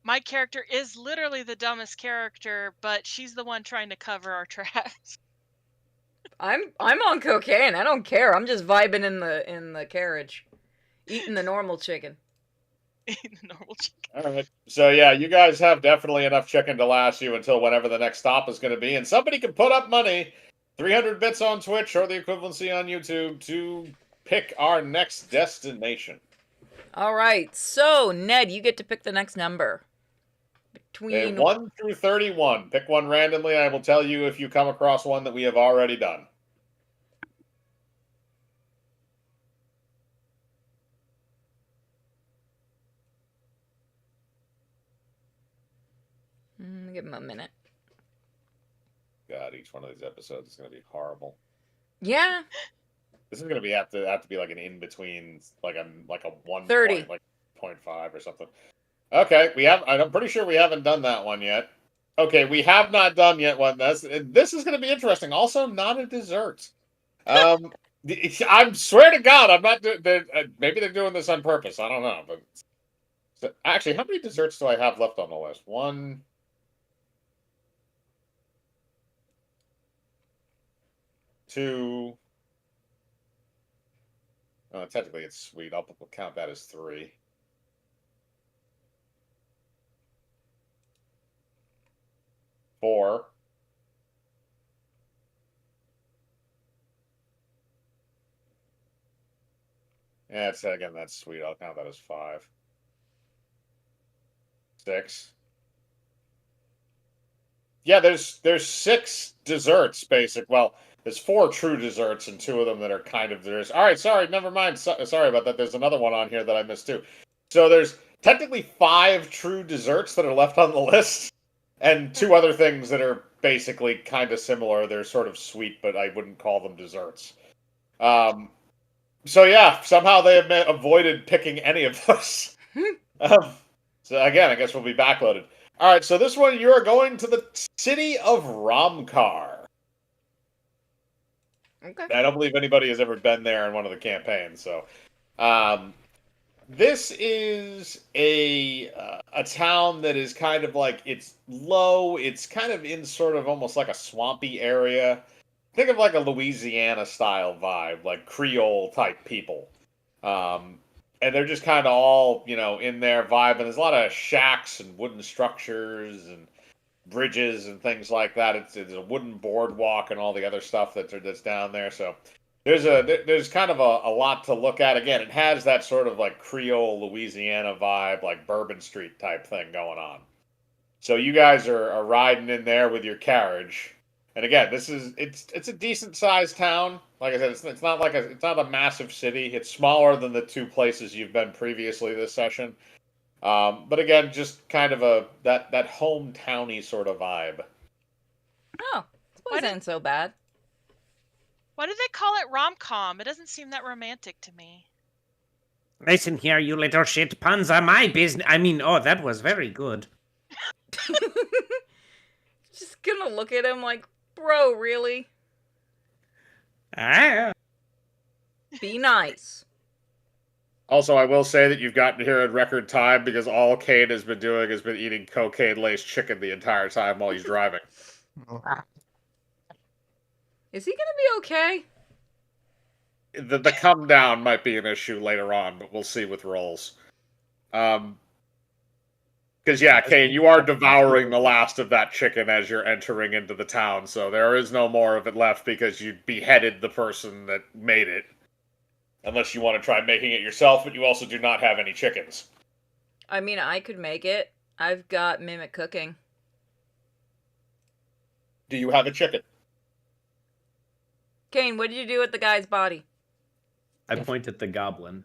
my character is literally the dumbest character, but she's the one trying to cover our tracks. I'm on cocaine. I don't care. I'm just vibing in the carriage, eating the normal chicken. The normal chicken. All right. So yeah, you guys have definitely enough chicken to last you until whenever the next stop is going to be, and somebody can put up money, 300 bits on Twitch or the equivalency on YouTube to pick our next destination. All right. So Ned, you get to pick the next number. Okay, Between 1 through 31. Pick one randomly. I will tell you if you come across one that we have already done. give him a minute. God, each one of these episodes is going to be horrible. Yeah. This is going to be have to be like an in between, like a 1 30. point, like 0.5 or something. Okay, I'm pretty sure we haven't done that one yet. Okay, we have not done yet one. This is going to be interesting. Also, not a dessert. I swear to God, I'm not. Maybe they're doing this on purpose. I don't know. But actually, how many desserts do I have left on the list? 1, 2. Technically, it's sweet. I'll count that as 3. 4. Yeah, that's sweet. I'll count that as 5. 6. Yeah, there's 6 desserts, Well, there's 4 true desserts and 2 of them that are kind of desserts. All right, sorry, never mind. Sorry about that. There's another one on here that I missed too. So there's technically 5 true desserts that are left on the list, and 2 other things that are basically kind of similar. They're sort of sweet, but I wouldn't call them desserts. So yeah, somehow they have avoided picking any of those. So again, I guess we'll be backloaded. All right, so this one, you are going to the city of Romkar. Okay. I don't believe anybody has ever been there in one of the campaigns. So, this is a town that is kind of like, it's low. It's kind of in sort of almost like a swampy area. Think of like a Louisiana style vibe, like Creole type people. And they're just kind of all, in their vibe. And there's a lot of shacks and wooden structures and bridges and things like that. It's a wooden boardwalk and all the other stuff that's down there. So there's kind of a lot to look at. Again, it has that sort of like Creole Louisiana vibe, like Bourbon Street type thing going on. So you guys are riding in there with your carriage. And again, it's a decent sized town. Like I said, it's not like it's not a massive city. It's smaller than the 2 places you've been previously this session. But again, just kind of that hometowny sort of vibe. Oh, this place ain't so bad. Why do they call it rom-com? It doesn't seem that romantic to me. Listen here, you little shit. Puns are my business. I mean, oh, that was very good. Just gonna look at him like, bro, really? Ah. Be nice. Also, I will say that you've gotten here in record time because all Kane has been doing has been eating cocaine-laced chicken the entire time while he's driving. Is he gonna be okay? The come down might be an issue later on, but we'll see with rolls. Because yeah, Kane, you are devouring the last of that chicken as you're entering into the town, so there is no more of it left because you beheaded the person that made it. Unless you want to try making it yourself, but you also do not have any chickens. I mean, I could make it. I've got mimic cooking. Do you have a chicken? Kane, what did you do with the guy's body? I point at the goblin.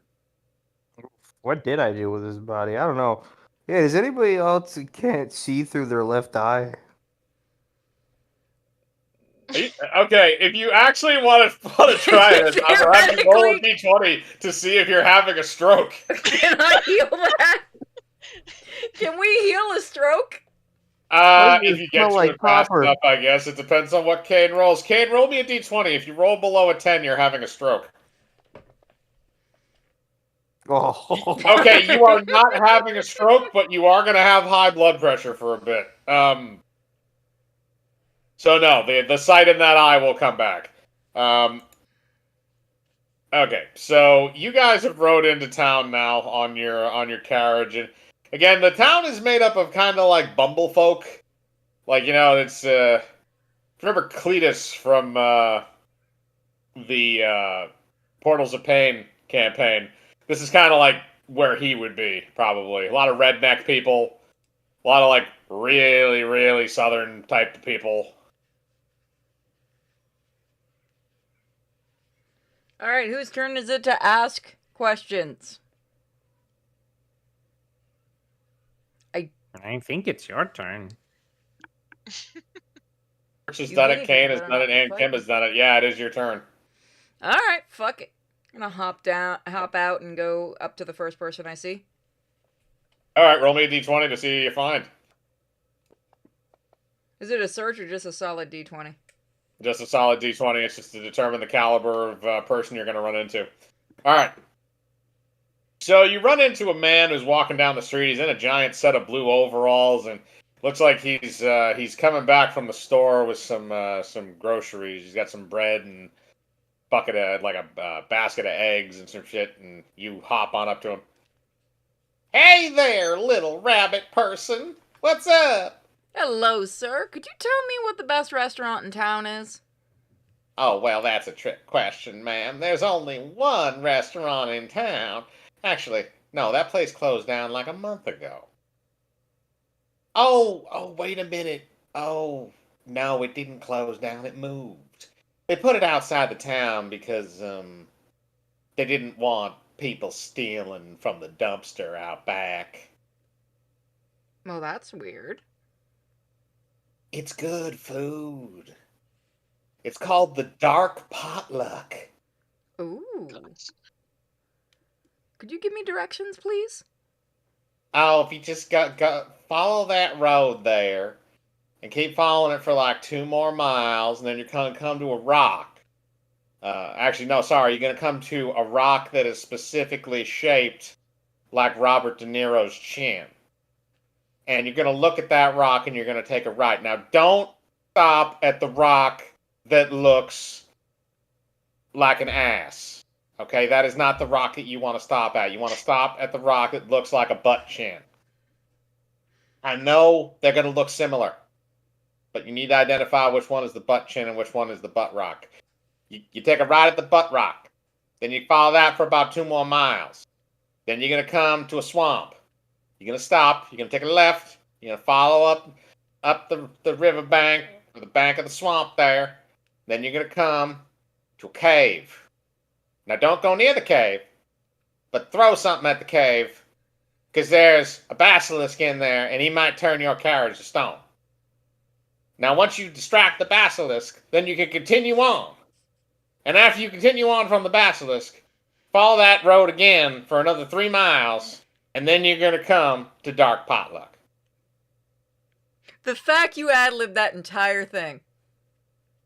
What did I do with his body? I don't know. Yeah, does anybody else who can't see through their left eye? Okay, if you actually want to try it, I'm gonna have you roll a d20 to see if you're having a stroke. Can I heal that? Can we heal a stroke? If you get to it fast enough, I guess. It depends on what Kane rolls. Kane, roll me a d20. If you roll below a 10, you're having a stroke. Oh. Okay, you are not having a stroke, but you are going to have high blood pressure for a bit. So no, the sight in that eye will come back. Okay, so you guys have rode into town now on your carriage, and again, the town is made up of kind of like bumblefolk. Like, it's remember Cletus from the Portals of Pain campaign. This is kind of like where he would be, probably. A lot of redneck people, a lot of like really, really southern type of people. All right, whose turn is it to ask questions? I think it's your turn. Rich has done it, Kane has done it, and Kim has done it. Yeah, it is your turn. All right, fuck it. I'm gonna hop out, and go up to the first person I see. All right, roll me a d20 to see who you find. Is it a search or just a solid D20? Just a solid D20. It's just to determine the caliber of person you're going to run into. All right. So you run into a man who's walking down the street. He's in a giant set of blue overalls and looks like he's coming back from the store with some groceries. He's got some bread and bucket of like a basket of eggs and some shit. And you hop on up to him. Hey there, little rabbit person. What's up? Hello, sir. Could you tell me what the best restaurant in town is? Oh, well, that's a trick question, ma'am. There's only one restaurant in town. Actually, no, that place closed down like a month ago. Oh, wait a minute. Oh, no, it didn't close down. It moved. They put it outside the town because, they didn't want people stealing from the dumpster out back. Well, that's weird. It's good food. It's called the Dark Potluck. Ooh. Could you give me directions, please? Oh, if you just go follow that road there and keep following it for like 2 more miles, and then you're gonna come to a rock. Actually, no, sorry, you're gonna come to a rock that is specifically shaped like Robert De Niro's chin. And you're gonna look at that rock and you're gonna take a right. Now, don't stop at the rock that looks like an ass. Okay, that is not the rock that you want to stop at. You want to stop at the rock that looks like a butt chin. I know they're going to look similar, but you need to identify which one is the butt chin and which one is the butt rock. You take a right at the butt rock. Then you follow that for about 2 more miles. Then you're going to come to a swamp. You're going to stop. You're going to take a left. You're going to follow up the river bank, or the bank of the swamp there. Then you're going to come to a cave. Now, don't go near the cave, but throw something at the cave, because there's a basilisk in there, and he might turn your carriage to stone. Now, once you distract the basilisk, then you can continue on. And after you continue on from the basilisk, follow that road again for another 3 miles, and then you're going to come to Dark Potluck. The fact you ad-libbed that entire thing.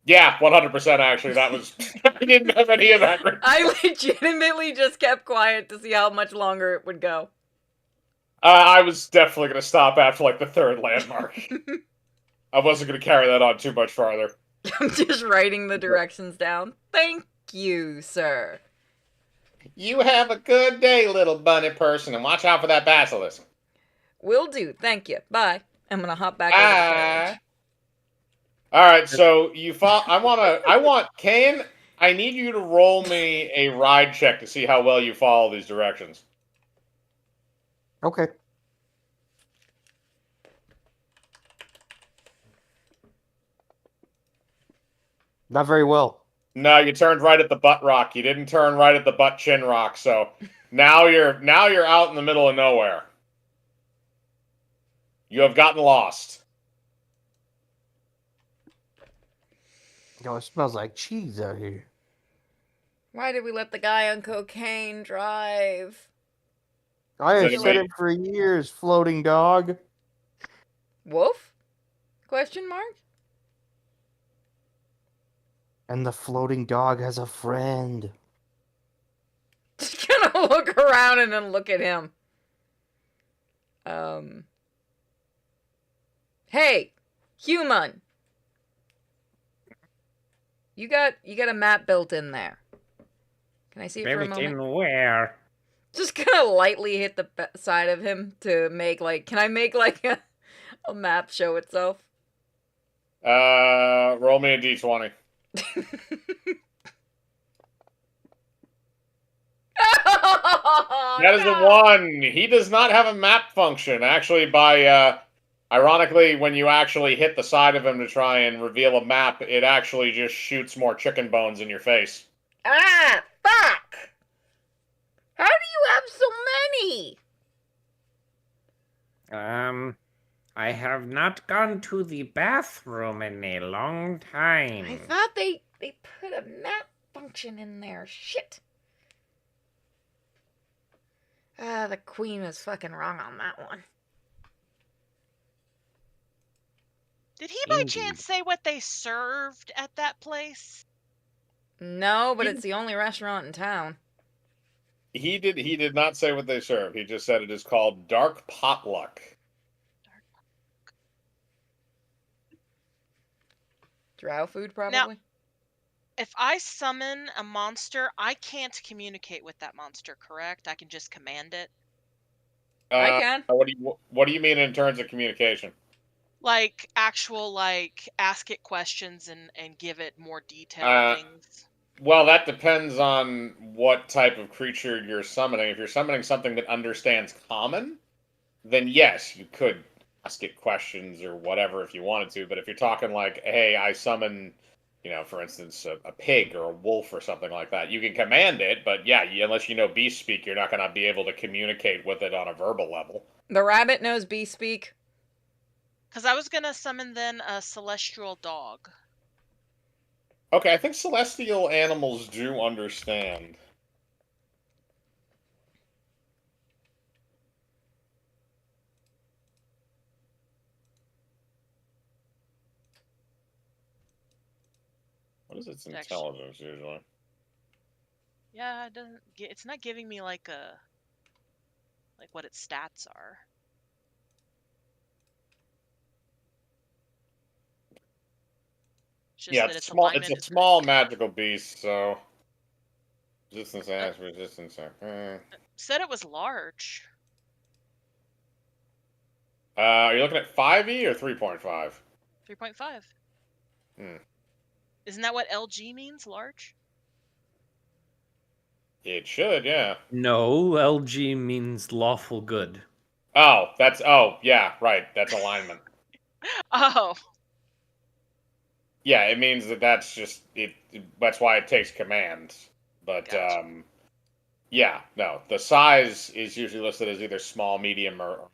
Yeah, 100% actually. That was... I didn't have any of that written. I legitimately just kept quiet to see how much longer it would go. I was definitely going to stop after like the third landmark. I wasn't going to carry that on too much farther. I'm just writing the directions down. Thank you, sir. You have a good day, little bunny person, and watch out for that basilisk. Will do. Thank you. Bye. I'm gonna hop back over the carriage. All right, so you follow. I want Kane. I need you to roll me a ride check to see how well you follow these directions. Okay. Not very well. No, you turned right at the butt rock. You didn't turn right at the butt chin rock. So now you're out in the middle of nowhere. You have gotten lost. Yo, it smells like cheese out here. Why did we let the guy on cocaine drive? I have Does said anybody- it for years, floating dog. Wolf? Question mark? And the floating dog has a friend. Just gonna look around and then look at him. Hey, human. You got a map built in there. Can I see it for a Built moment? in where? Just gonna lightly hit the side of him to make like. Can I make like a map show itself? Roll me a d20. That is a 1. He does not have a map function. Actually, ironically, when you actually hit the side of him to try and reveal a map, it actually just shoots more chicken bones in your face. Ah, fuck! How do you have so many? I have not gone to the bathroom in a long time. I thought they put a map function in there. Shit. The queen was fucking wrong on that one. Did he by Indeed. chance say what they served at that place? No, but it's the only restaurant in town. He did not say what they serve. He just said it is called Dark Potluck. Drow food, Now, probably. if I summon a monster, I can't communicate with that monster, correct? I can just command it. I can. What do you mean in terms of communication? Like actual ask it questions and give it more detailed Uh, things. Well, that depends on what type of creature you're summoning. If you're summoning something that understands common, then yes, you could ask it questions or whatever if you wanted to. But if you're talking like, hey, I summon, for instance, a pig or a wolf or something like that, you can command it. But yeah, unless you know beast speak, you're not going to be able to communicate with it on a verbal level. The rabbit knows bee speak. Because I was gonna summon then a celestial dog. Okay, I think celestial animals do understand. What is its intelligence usually? Yeah, it doesn't. It's not giving me like what its stats are. It's just Yeah, that it's its small. It's alignment a is small good. magical beast, so resistance acts, resistance. Said it was large. Are you looking at 5e or 3.5? 3.5. Hmm. Isn't that what LG means? Large? It should, yeah. No, LG means lawful good. Oh, yeah, right. That's alignment. Oh, Yeah, it means that's just it. That's why it takes commands. But gotcha. yeah, no. The size is usually listed as either small, medium, or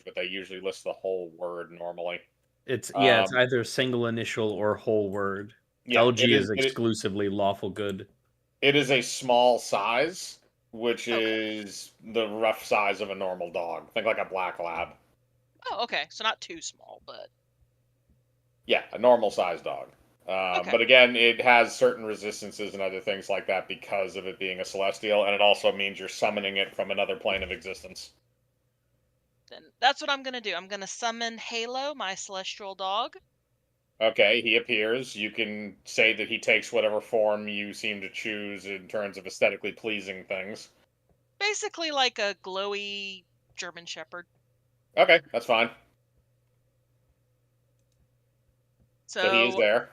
but they usually list the whole word normally. It's Um, either single initial or whole word. yeah, LG is exclusively lawful good. it is a small size, which Okay. is the rough size of a normal dog. Think like a black lab. Oh, okay. So not too small, but Yeah, a normal sized dog. okay. But again, it has certain resistances and other things like that because of it being a celestial, and it also means you're summoning it from another plane of existence. Then that's what I'm gonna do. I'm gonna summon Halo, my celestial dog. Okay, he appears. You can say that he takes whatever form you seem to choose in terms of aesthetically pleasing things. Basically like a glowy German Shepherd. Okay, that's fine. So he is So, there.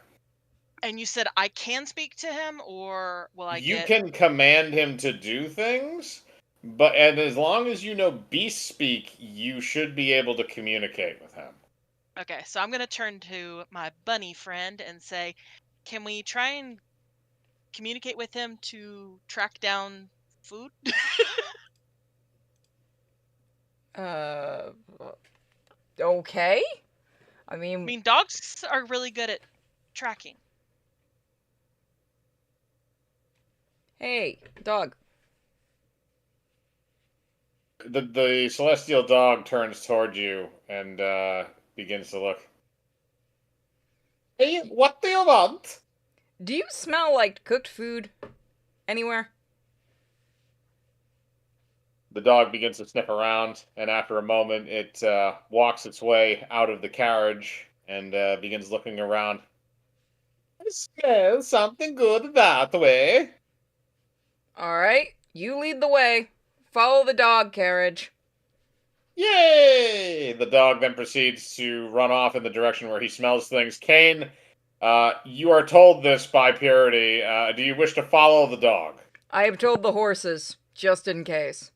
and you said I can speak to him, or will I You get? can command him to do things, and as long as you know beast speak, you should be able to communicate with him. Okay, so I'm gonna turn to my bunny friend and say, can we try and communicate with him to track down food? Uh, okay. I I mean, mean, dogs are really good at tracking. hey, dog. The celestial dog turns toward you and begins to look. Hey, what do you want? Do you smell like cooked food anywhere? The dog begins to sniff around, and after a moment, it walks its way out of the carriage and begins looking around. I smell something good that way. All right, you lead the way. Follow the dog carriage. Yay! The dog then proceeds to run off in the direction where he smells things. Kane, you are told this by Purity. Do you wish to follow the dog? I have told the horses, just in case.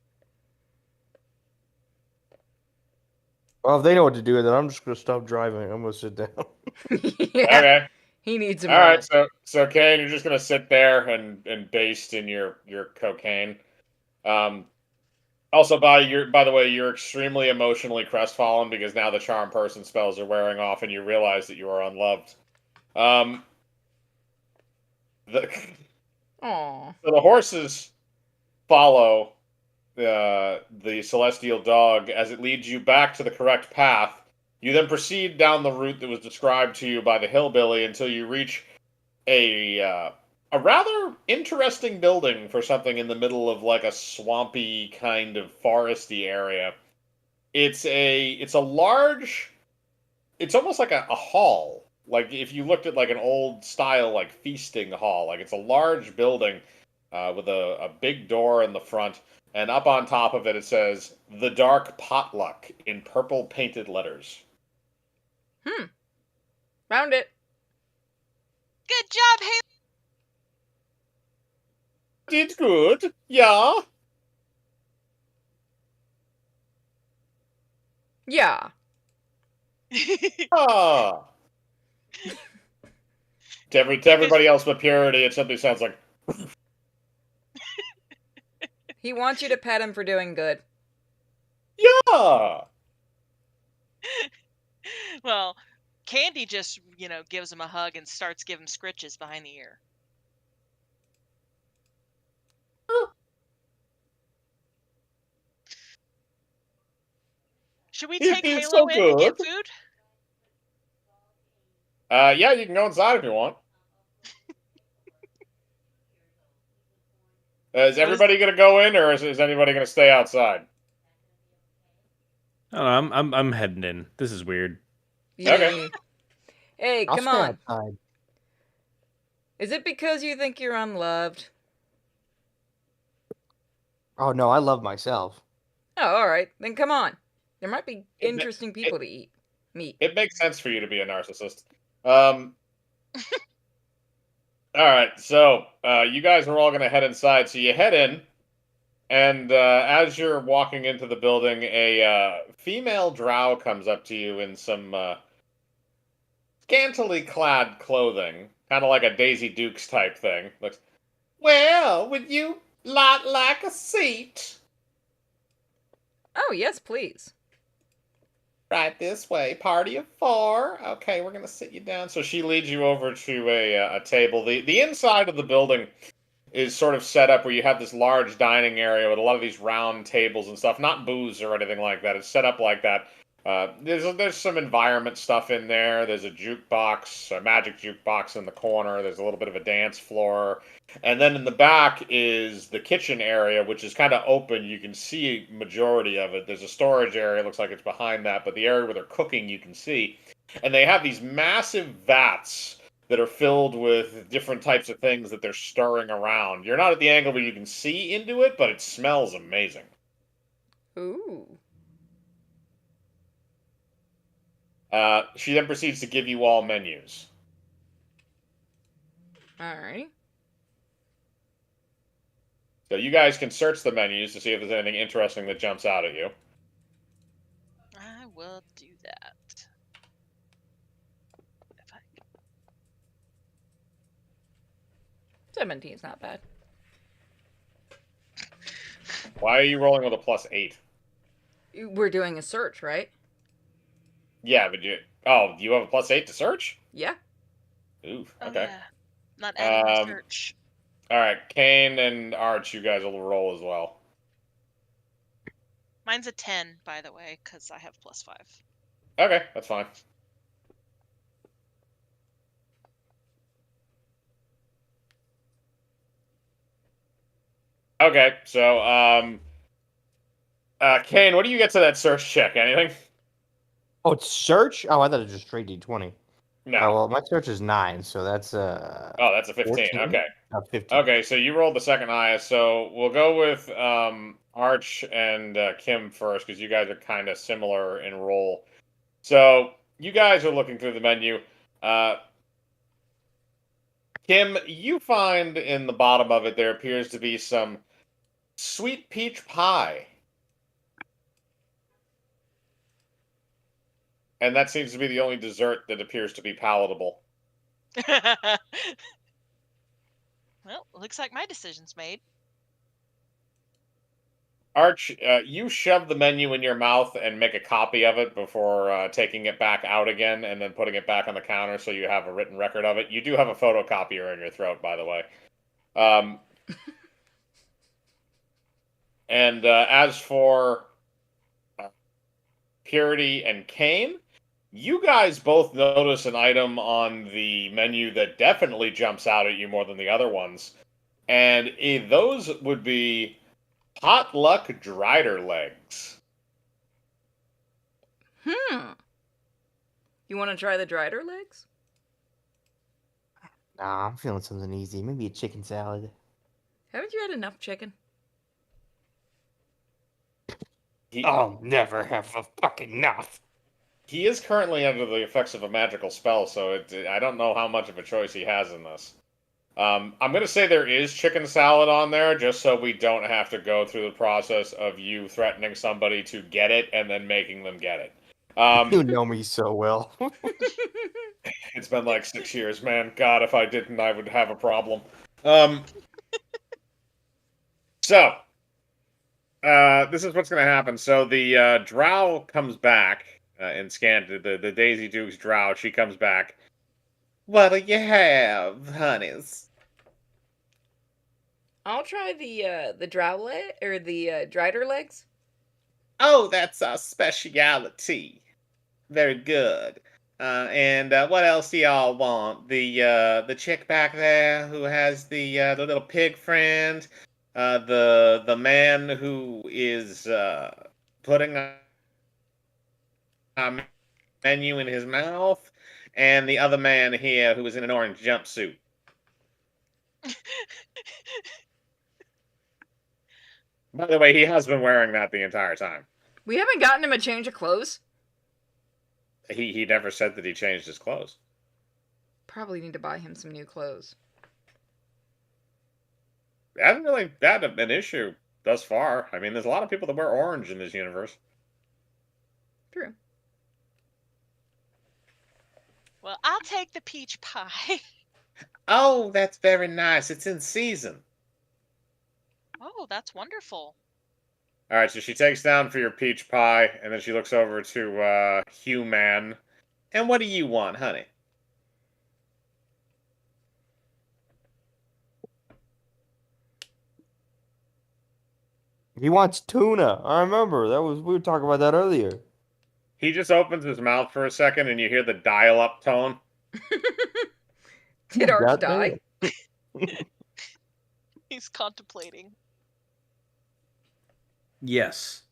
Well, if they know what to do, then I'm just gonna stop driving. I'm gonna sit down. Yeah, Okay. he needs a All right. minute. So Kane, you're just gonna sit there and baste in your cocaine. Um, Also, by the way, you're extremely emotionally crestfallen because now the charm person spells are wearing off, and you realize that you are unloved. Um, the Aw. so the horses follow the celestial dog as it leads you back to the correct path, You then proceed down the route that was described to you by the hillbilly until you reach a rather interesting building for something in the middle of like a swampy kind of foresty area. It's a large. It's almost like a hall. Like if you looked at like an old style like feasting hall. Like it's a large building with a big door in the front, and up on top of it it says "The Dark Potluck" in purple painted letters. Found it. Good job, Haley. Did good, yeah. Yeah. Ah. To everybody else but Purity, it simply sounds like He wants you to pet him for doing good. yeah. Well, Candy just, gives him a hug and starts giving scritches behind the ear. Should we He take did Halo so in to get good. food? Yeah, you can go inside if you want. Is everybody going to go in, or is anybody going to stay outside? I don't know, I'm heading in. This is weird. Okay. Hey, I'll come stay on. outside. Is it because you think you're unloved? Oh no, I love myself. Oh, alright. Then come on. There might be It- interesting people to meet. It makes sense for you to be a narcissist. All right, so you guys are all going to head inside. So you head in, and as you're walking into the building, a female drow comes up to you in some scantily clad clothing, kind of like a Daisy Dukes type thing. Looks, well, would you like a seat? Oh, yes, please. Right this way, party of 4. Okay, we're gonna sit you down. So she leads you over to a table. The inside of the building is sort of set up where you have this large dining area with a lot of these round tables and stuff. Not booths or anything like that. It's set up like that. There's some environment stuff in there. There's a jukebox, a magic jukebox in the corner. There's a little bit of a dance floor, and then in the back is the kitchen area, which is kind of open. You can see majority of it. There's a storage area. It looks like it's behind that, but the area where they're cooking you can see, and they have these massive vats that are filled with different types of things that they're stirring around. You're not at the angle where you can see into it, but it smells amazing. Ooh. She then proceeds to give you all menus. Alright. So you guys can search the menus to see if there's anything interesting that jumps out at you. I will do that. If I... 17 is not bad. Why are you rolling with a +8? We're doing a search, right? Yeah, but you have a +8 to search? Yeah. Ooh, Oh, okay. yeah. Not adding my Um, search. All right, Kane and Arch, you guys will roll as well. Mine's a 10, by the way, because I have +5. Okay, that's fine. Okay, so Kane, what do you get to that search check? Anything? Oh, it's search? Oh, I thought it was just straight D20. No. Oh, well, my search is 9, so that's Oh, that's a 15. 14? Okay. 15. Okay, so you rolled the second highest. So we'll go with Arch and Kim first because you guys are kind of similar in role. So you guys are looking through the menu. Kim, you find in the bottom of it there appears to be some sweet peach pie. And that seems to be the only dessert that appears to be palatable. Well, looks like my decision's made. Arch, you shove the menu in your mouth and make a copy of it before taking it back out again and then putting it back on the counter so you have a written record of it. You do have a photocopier in your throat, by the way. And as for Purity and Kane, You guys both notice an item on the menu that definitely jumps out at you more than the other ones, and those would be potluck drider legs. You want to try the drider legs? Nah, I'm feeling something easy. Maybe a chicken salad. Haven't you had enough chicken? He, I'll never have a fucking enough. he is currently under the effects of a magical spell, so I don't know how much of a choice he has in this. I'm going to say there is chicken salad on there, just so we don't have to go through the process of you threatening somebody to get it and then making them get it. You know me so well. It's been like 6 years, man. God, if I didn't, I would have a problem. Um, so, this is what's going to happen. So the drow comes back in Scant, the Daisy Duke's drow. She comes back. What do you have, honeys? I'll try the drowlet or the drider legs. Oh, that's our speciality. Very good. And what else do y'all want? The chick back there who has the little pig friend, the man who is putting a menu in his mouth, and the other man here who is in an orange jumpsuit. By the way, he has been wearing that the entire time. We haven't gotten him a change of clothes. He never said that he changed his clothes. Probably need to buy him some new clothes. That hasn't really been an issue thus far. I mean, there's a lot of people that wear orange in this universe. True. Well, I'll take the peach pie. Oh, that's very nice. It's in season. Oh, that's wonderful. All right, so she takes down for your peach pie, and then she looks over to Hugh Man. And what do you want, honey? He wants tuna. I remember we were talking about that earlier. He just opens his mouth for a second, and you hear the dial-up tone. Did ours God die? damn. He's contemplating. Yes.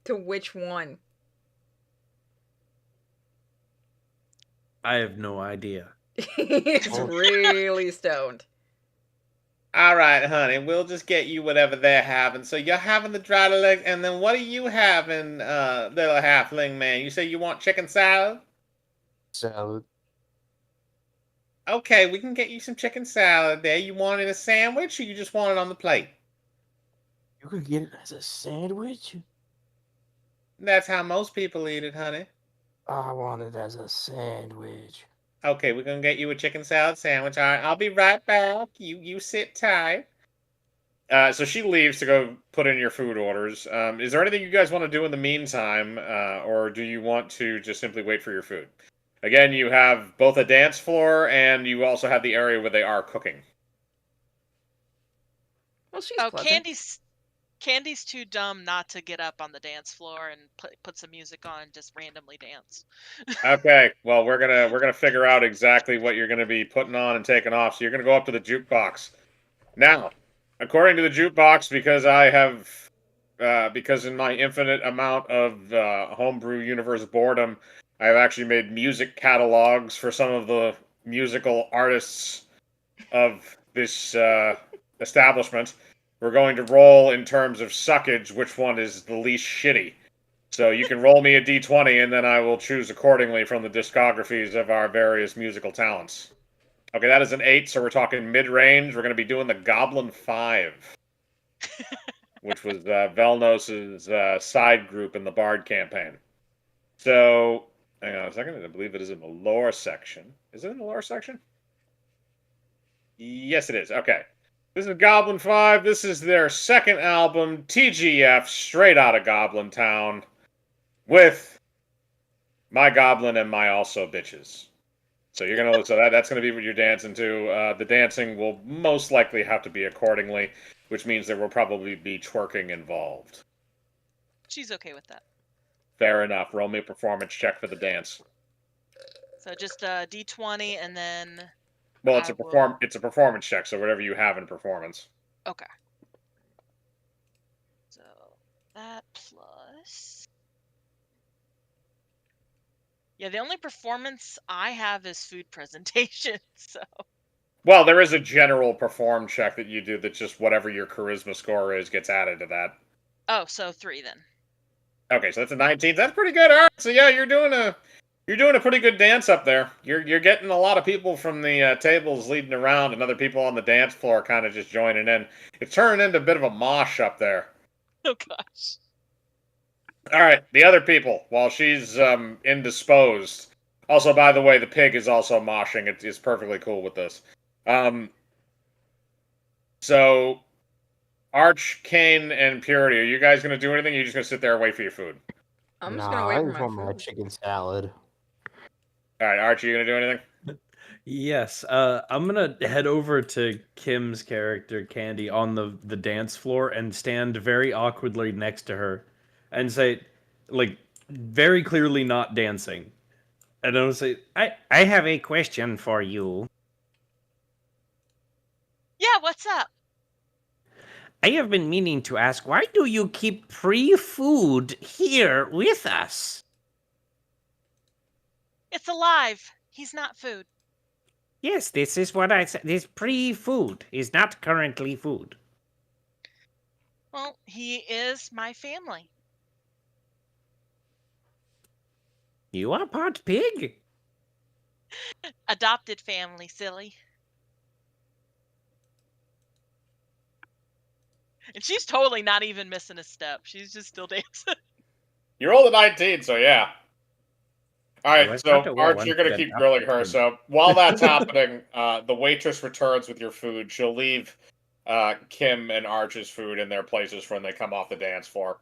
To which one? I have no idea. He's Oh. really stoned. All right, honey, we'll just get you whatever they're having. So you're having the dried leg, and then what are you having, little halfling man? You say you want chicken salad? Salad. Okay, we can get you some chicken salad there. You want it a sandwich, or you just want it on the plate? You could get it as a sandwich? That's how most people eat it, honey. I want it as a sandwich. Okay, we're gonna get you a chicken salad sandwich. All right, I'll be right back. You sit tight. So she leaves to go put in your food orders. Is there anything you guys want to do in the meantime, or do you want to just simply wait for your food? Again, you have both a dance floor and you also have the area where they are cooking. Well, she's Oh, pleasant. Candy's too dumb not to get up on the dance floor and put some music on and just randomly dance. Okay, well we're gonna figure out exactly what you're gonna be putting on and taking off. So you're gonna go up to the jukebox. Now, according to the jukebox, because in my infinite amount of homebrew universe boredom, I have actually made music catalogs for some of the musical artists of this establishment. We're going to roll in terms of suckage which one is the least shitty. So you can roll me a d20, and then I will choose accordingly from the discographies of our various musical talents. Okay, that is an 8, so we're talking mid-range. We're going to be doing the Goblin 5, which was Velnos's side group in the Bard campaign. So, hang on a second. I believe it is in the lore section. Is it in the lore section? Yes, it is. Okay. This is Goblin 5. This is their second album, TGF, straight out of Goblin Town, with My Goblin and My Also Bitches. So that's gonna be what you're dancing to. The dancing will most likely have to be accordingly, which means there will probably be twerking involved. She's okay with that. Fair enough. Roll me a performance check for the dance. So just a d20 and then Well, I will. it's a performance check, so whatever you have in performance. Okay. So that plus. Yeah, the only performance I have is food presentation. So. Well, there is a general perform check that you do that's just whatever your charisma score is gets added to that. Oh, so 3 then. Okay, so that's a 19. That's pretty good. All right, so yeah, you're doing a pretty good dance up there. You're getting a lot of people from the tables leading around, and other people on the dance floor kind of just joining in. It's turning into a bit of a mosh up there. Oh gosh. All right, the other people, while she's indisposed. Also, by the way, the pig is also moshing. It's perfectly cool with this. So Arch, Kane, and Purity, are you guys gonna do anything? Or are you just gonna sit there and wait for your food? I'm just Nah, gonna wait I for just my want my food. chicken salad. All right, Arch, are you gonna do anything? Yes, I'm gonna head over to Kim's character, Candy, on the dance floor and stand very awkwardly next to her and say, like, very clearly not dancing. And I'll say, I have a question for you. Yeah, what's up? I have been meaning to ask, why do you keep free food here with us? It's alive. He's not food. Yes, this is what I said. This pre-food is not currently food. Well, he is my family. You are part pig. Adopted family, silly. And she's totally not even missing a step. She's just still dancing. You rolled a 19, so yeah. All I right, was not so aware Arch, one you're gonna could keep adopt grilling a her. pig. So while that's happening, the waitress returns with your food. She'll leave Kim and Arch's food in their places when they come off the dance floor.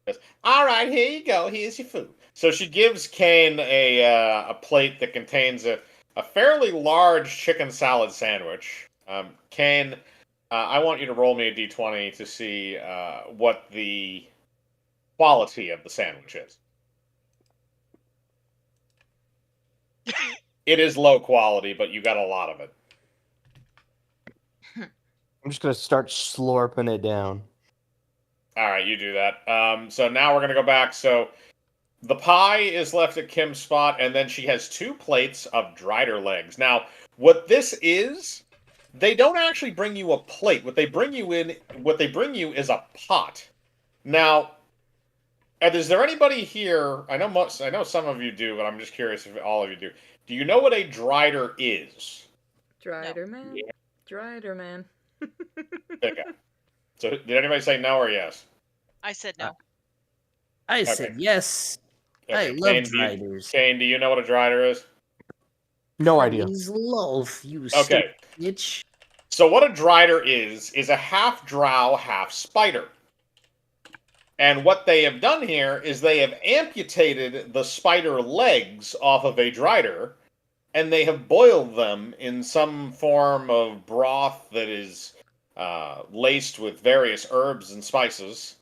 Goes, all right, here you go. Here's your food. So she gives Kane a plate that contains a fairly large chicken salad sandwich. Kane, I want you to roll me a d20 to see what the quality of the sandwich is. It is low quality, but you got a lot of it. I'm just gonna start slurping it down. All right, you do that. So now we're gonna go back. So the pie is left at Kim's spot, and then she has 2 plates of drider legs. Now, what this is, they don't actually bring you a plate. What they bring you is a pot. Now, is there anybody here? I know some of you do, but I'm just curious if all of you do. Do you know what a drider is? Drider man. Yeah. Drider man. Okay. So did anybody say no or yes? I said no. I Okay. said yes. I Okay. love Kane, driders. Kane, do you know what a drider is? No idea. Praise loaf, you Okay. stupid bitch. So what a drider is a half drow, half spider. And what they have done here is they have amputated the spider legs off of a drider, and they have boiled them in some form of broth that is laced with various herbs and spices.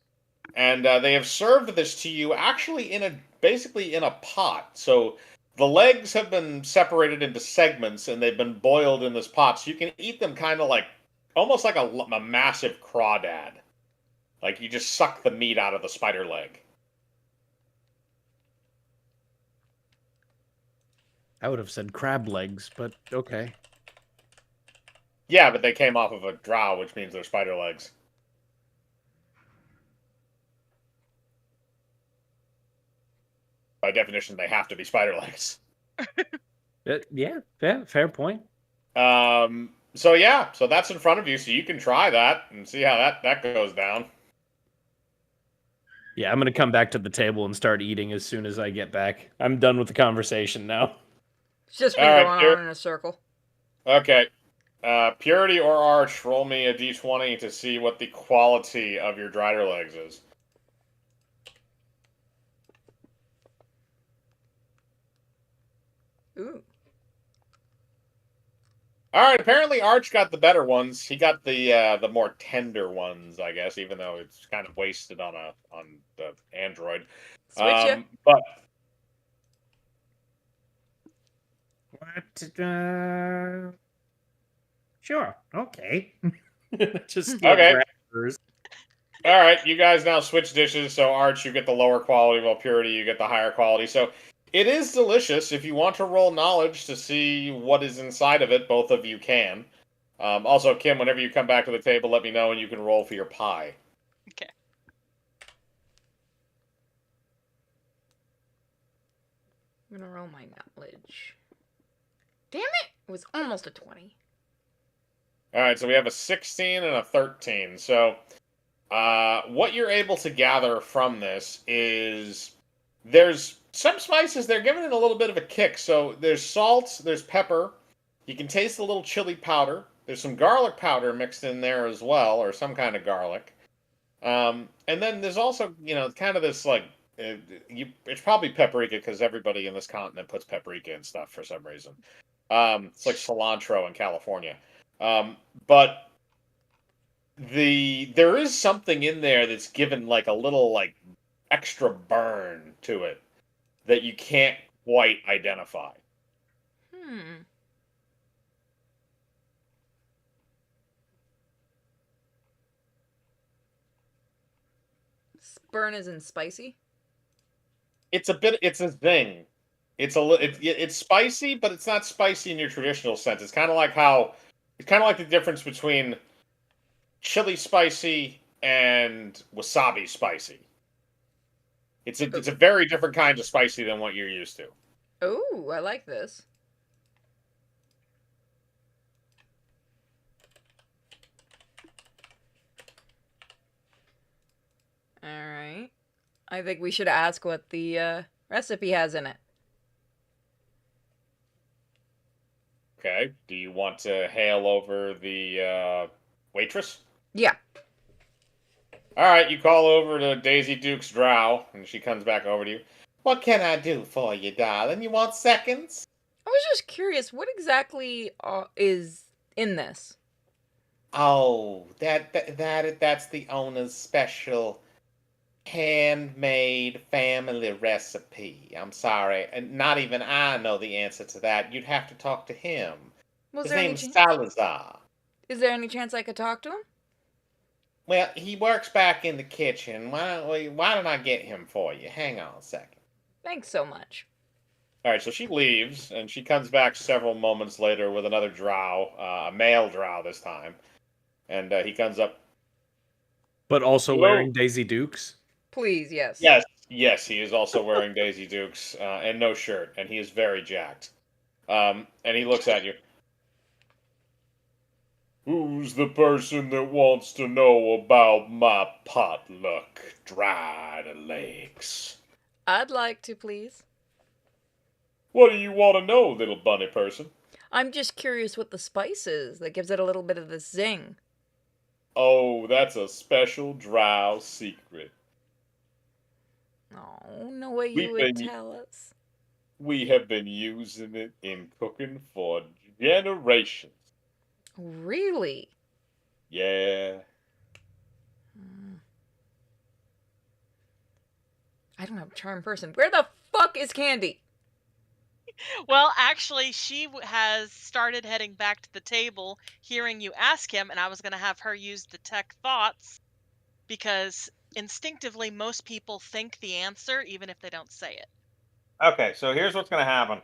And they have served this to you actually basically in a pot. So the legs have been separated into segments, and they've been boiled in this pot. So you can eat them kind of like almost like a massive crawdad. Like you just suck the meat out of the spider leg. I would have said crab legs, but okay. Yeah, but they came off of a drow, which means they're spider legs. By definition, they have to be spider legs. Yeah, fair point. So yeah, so that's in front of you, so you can try that and see how that goes down. Yeah, I'm gonna come back to the table and start eating as soon as I get back. I'm done with the conversation now. It's just been All right, going here- on in a circle. Okay. Purity or Arch, roll me a d20 to see what the quality of your drider legs is. Ooh. All right. Apparently, Arch got the better ones. He got the more tender ones, I guess, even though it's kind of wasted on the Android. Switch ya. But What? Sure. Okay. Just Okay. grab hers. all right, you guys now switch dishes. So Arch, you get the lower quality, while Purity, you get the higher quality. So it is delicious. If you want to roll knowledge to see what is inside of it, both of you can. Also, Kim, whenever you come back to the table, let me know, and you can roll for your pie. Okay. I'm gonna roll my knowledge. Damn it! It was almost a 20. All right, so we have a 16 and a 13. So, what you're able to gather from this is there's some spices, they're giving it a little bit of a kick. So, there's salt, there's pepper. You can taste a little chili powder. There's some garlic powder mixed in there as well, or some kind of garlic. And then there's also, kind of this like, it's probably paprika because everybody in this continent puts paprika in stuff for some reason. It's like cilantro in California. But there is something in there that's given like a little like extra burn to it that you can't quite identify. Hmm. Burn isn't spicy? It's a thing. It's spicy, but it's not spicy in your traditional sense. It's kind of like the difference between chili spicy and wasabi spicy. It's a very different kind of spicy than what you're used to. Oh, I like this. Alright. I think we should ask what the recipe has in it. Okay. Do you want to hail over the waitress? Yeah. All right. You call over to Daisy Duke's drow, and she comes back over to you. What can I do for you, darling? You want seconds? I was just curious, what exactly is in this? Oh, that's the owner's special handmade family recipe. I'm sorry, and not even I know the answer to that. You'd have to talk to him. Was His there any name's Salazar. Is there any chance I could talk to him? Well, he works back in the kitchen. Why don't I get him for you? Hang on a second. Thanks so much. All right, so she leaves, and she comes back several moments later with another drow, a male drow this time, and he comes up. But also Hello? wearing Daisy Dukes. Please, yes. Yes, he is also wearing Daisy Dukes and no shirt, and he is very jacked. And he looks at you. Who's the person that wants to know about my potluck, dried legs? I'd like to, please. What do you want to know, little bunny person? I'm just curious what the spice is that gives it a little bit of the zing. Oh, that's a special drow secret. Oh, no way We've you would been- tell us. We have been using it in cooking for generations. Really? Yeah. I don't have a charm person. Where the fuck is Candy? Well, actually, she has started heading back to the table, hearing you ask him, and I was going to have her use detect thoughts because instinctively most people think the answer even if they don't say it. Okay, so here's what's going to happen.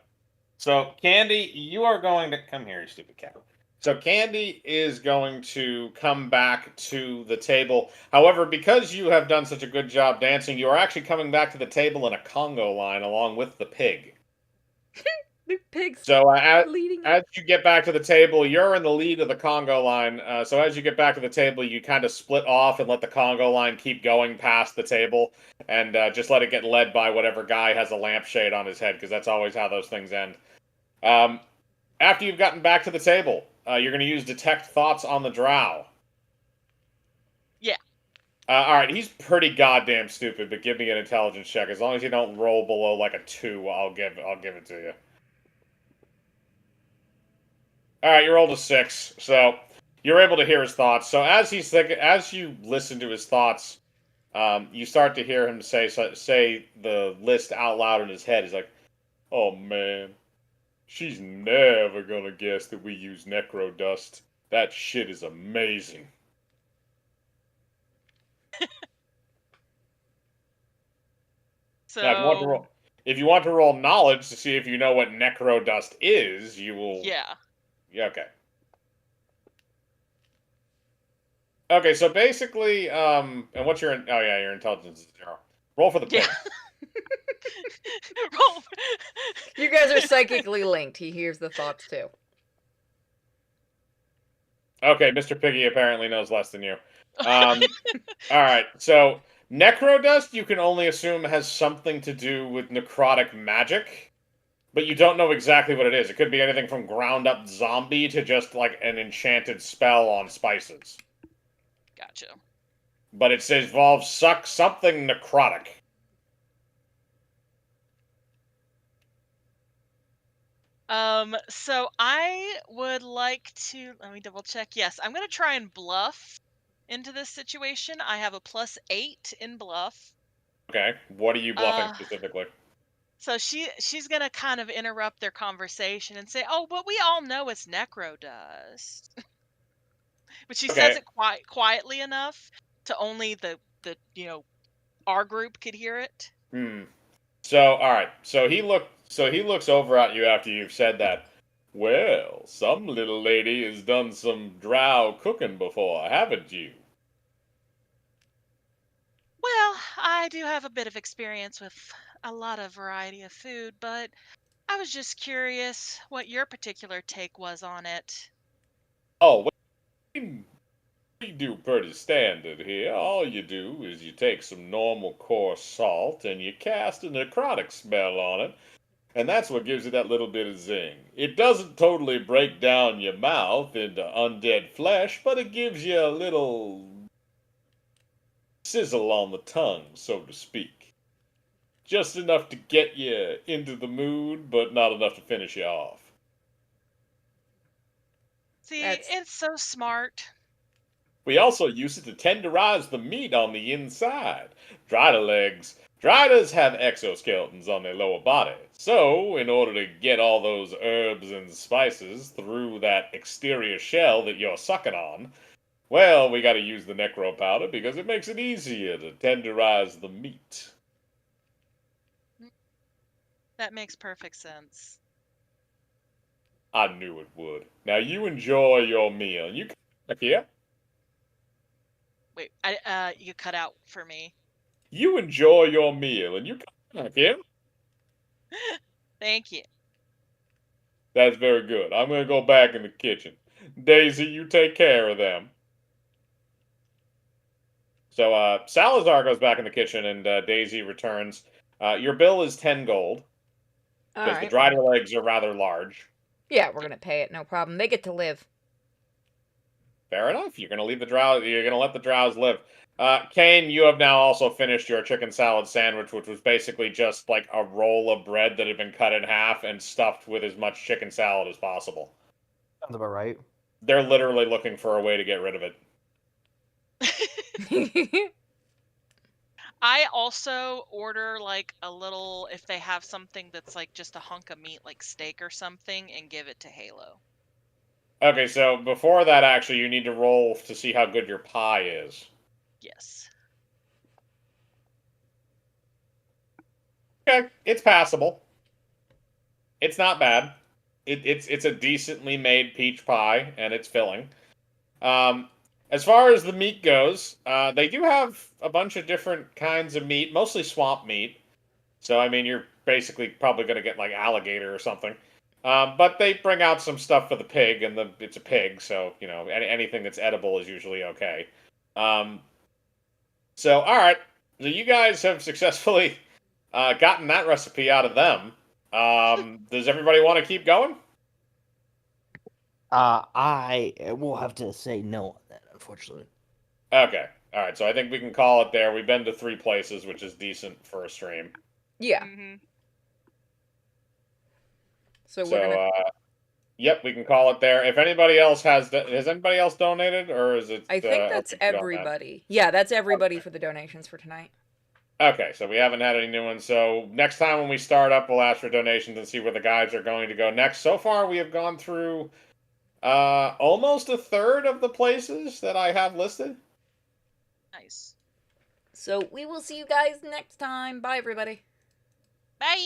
So, Candy, you are going to come here, you stupid cat. So, Candy is going to come back to the table. However, because you have done such a good job dancing, you are actually coming back to the table in a Congo line along with the pig. The pig's So, leading. as you get back to the table, you're in the lead of the Congo line. So, as you get back to the table, you kind of split off and let the Congo line keep going past the table, and just let it get led by whatever guy has a lampshade on his head, because that's always how those things end. After you've gotten back to the table, you're going to use detect thoughts on the drow. Yeah. All right, he's pretty goddamn stupid, but give me an intelligence check. As long as you don't roll below like a 2, I'll give it to you. All right, you rolled a 6, so you're able to hear his thoughts. So as you listen to his thoughts, you start to hear him say the list out loud in his head. He's like, "Oh man, she's never gonna guess that we use necro dust. That shit is amazing." Now, So if you want to roll knowledge to see if you know what necro dust is, you will. yeah. Yeah, okay. Okay, so basically, and what's your? Oh yeah, your intelligence is 0. Roll for the Yeah. pig. Roll. You guys are psychically linked. He hears the thoughts too. Okay, Mr. Piggy apparently knows less than you. All right, so necrodust you can only assume has something to do with necrotic magic, but you don't know exactly what it is. It could be anything from ground up zombie to just like an enchanted spell on spices. Gotcha. But it says involves something necrotic. So I would like to let me double check. Yes, I'm gonna try and bluff into this situation. I have a +8 in bluff. Okay, what are you bluffing Uh, specifically? so she's gonna kind of interrupt their conversation and say, "Oh, but we all know it's necro dust." But she says Okay. it quietly enough to only the our group could hear it. Hmm. So, all right. So he looks over at you after you've said that. Well, some little lady has done some drow cooking before, haven't you? Well, I do have a bit of experience with a lot of variety of food, but I was just curious what your particular take was on it. Oh, we do pretty standard here. All you do is you take some normal coarse salt and you cast a necrotic spell on it, and that's what gives it that little bit of zing. It doesn't totally break down your mouth into undead flesh, but it gives you a little sizzle on the tongue, so to speak. Just enough to get you into the mood, but not enough to finish you off. See, That's it's so smart. We also use it to tenderize the meat on the inside. Driders have exoskeletons on their lower body. So, in order to get all those herbs and spices through that exterior shell that you're sucking on, well, we gotta use the necro powder because it makes it easier to tenderize the meat. That makes perfect sense. I knew it would. Now you enjoy your meal. You come back here. Wait, you cut out for me. You enjoy your meal, and you come back here. Thank you. That's very good. I'm gonna go back in the kitchen. Daisy, you take care of them. So Salazar goes back in the kitchen, and Daisy returns. Your bill is 10 gold all because the right. dried legs are rather large. Yeah, we're gonna pay it. No problem. They get to live. Fair enough. You're gonna leave the drow. You're gonna let the drows live. Kane, you have now also finished your chicken salad sandwich, which was basically just like a roll of bread that had been cut in half and stuffed with as much chicken salad as possible. Sounds about right. They're literally looking for a way to get rid of it. I also order like a little, if they have something that's like just a hunk of meat, like steak or something, and give it to Halo. Okay, so before that, actually, you need to roll to see how good your pie is. Yes. Okay, it's passable. It's not bad. It's a decently made peach pie, and it's filling. Um, as far as the meat goes, they do have a bunch of different kinds of meat, mostly swamp meat. So I mean, you're basically probably going to get like alligator or something. But they bring out some stuff for the pig, and it's a pig, so you know anything that's edible is usually okay. Um, so all right, so you guys have successfully gotten that recipe out of them. Does everybody want to keep going? I will have to say no on that, unfortunately. Okay. All right. So I think we can call it there. We've been to 3 places, which is decent for a stream. Yeah. Mm-hmm. So So we're gonna Yep, we can call it there. If anybody else has anybody else donated, or is it? I think are that's we good on that? everybody. Yeah, that's everybody for the donations for tonight. Okay, so we haven't had any new ones. So next time when we start up, we'll ask for donations and see where the guides are going to go next. So far, we have gone through almost a third of the places that I have listed. Nice. So we will see you guys next time. Bye, everybody. Bye.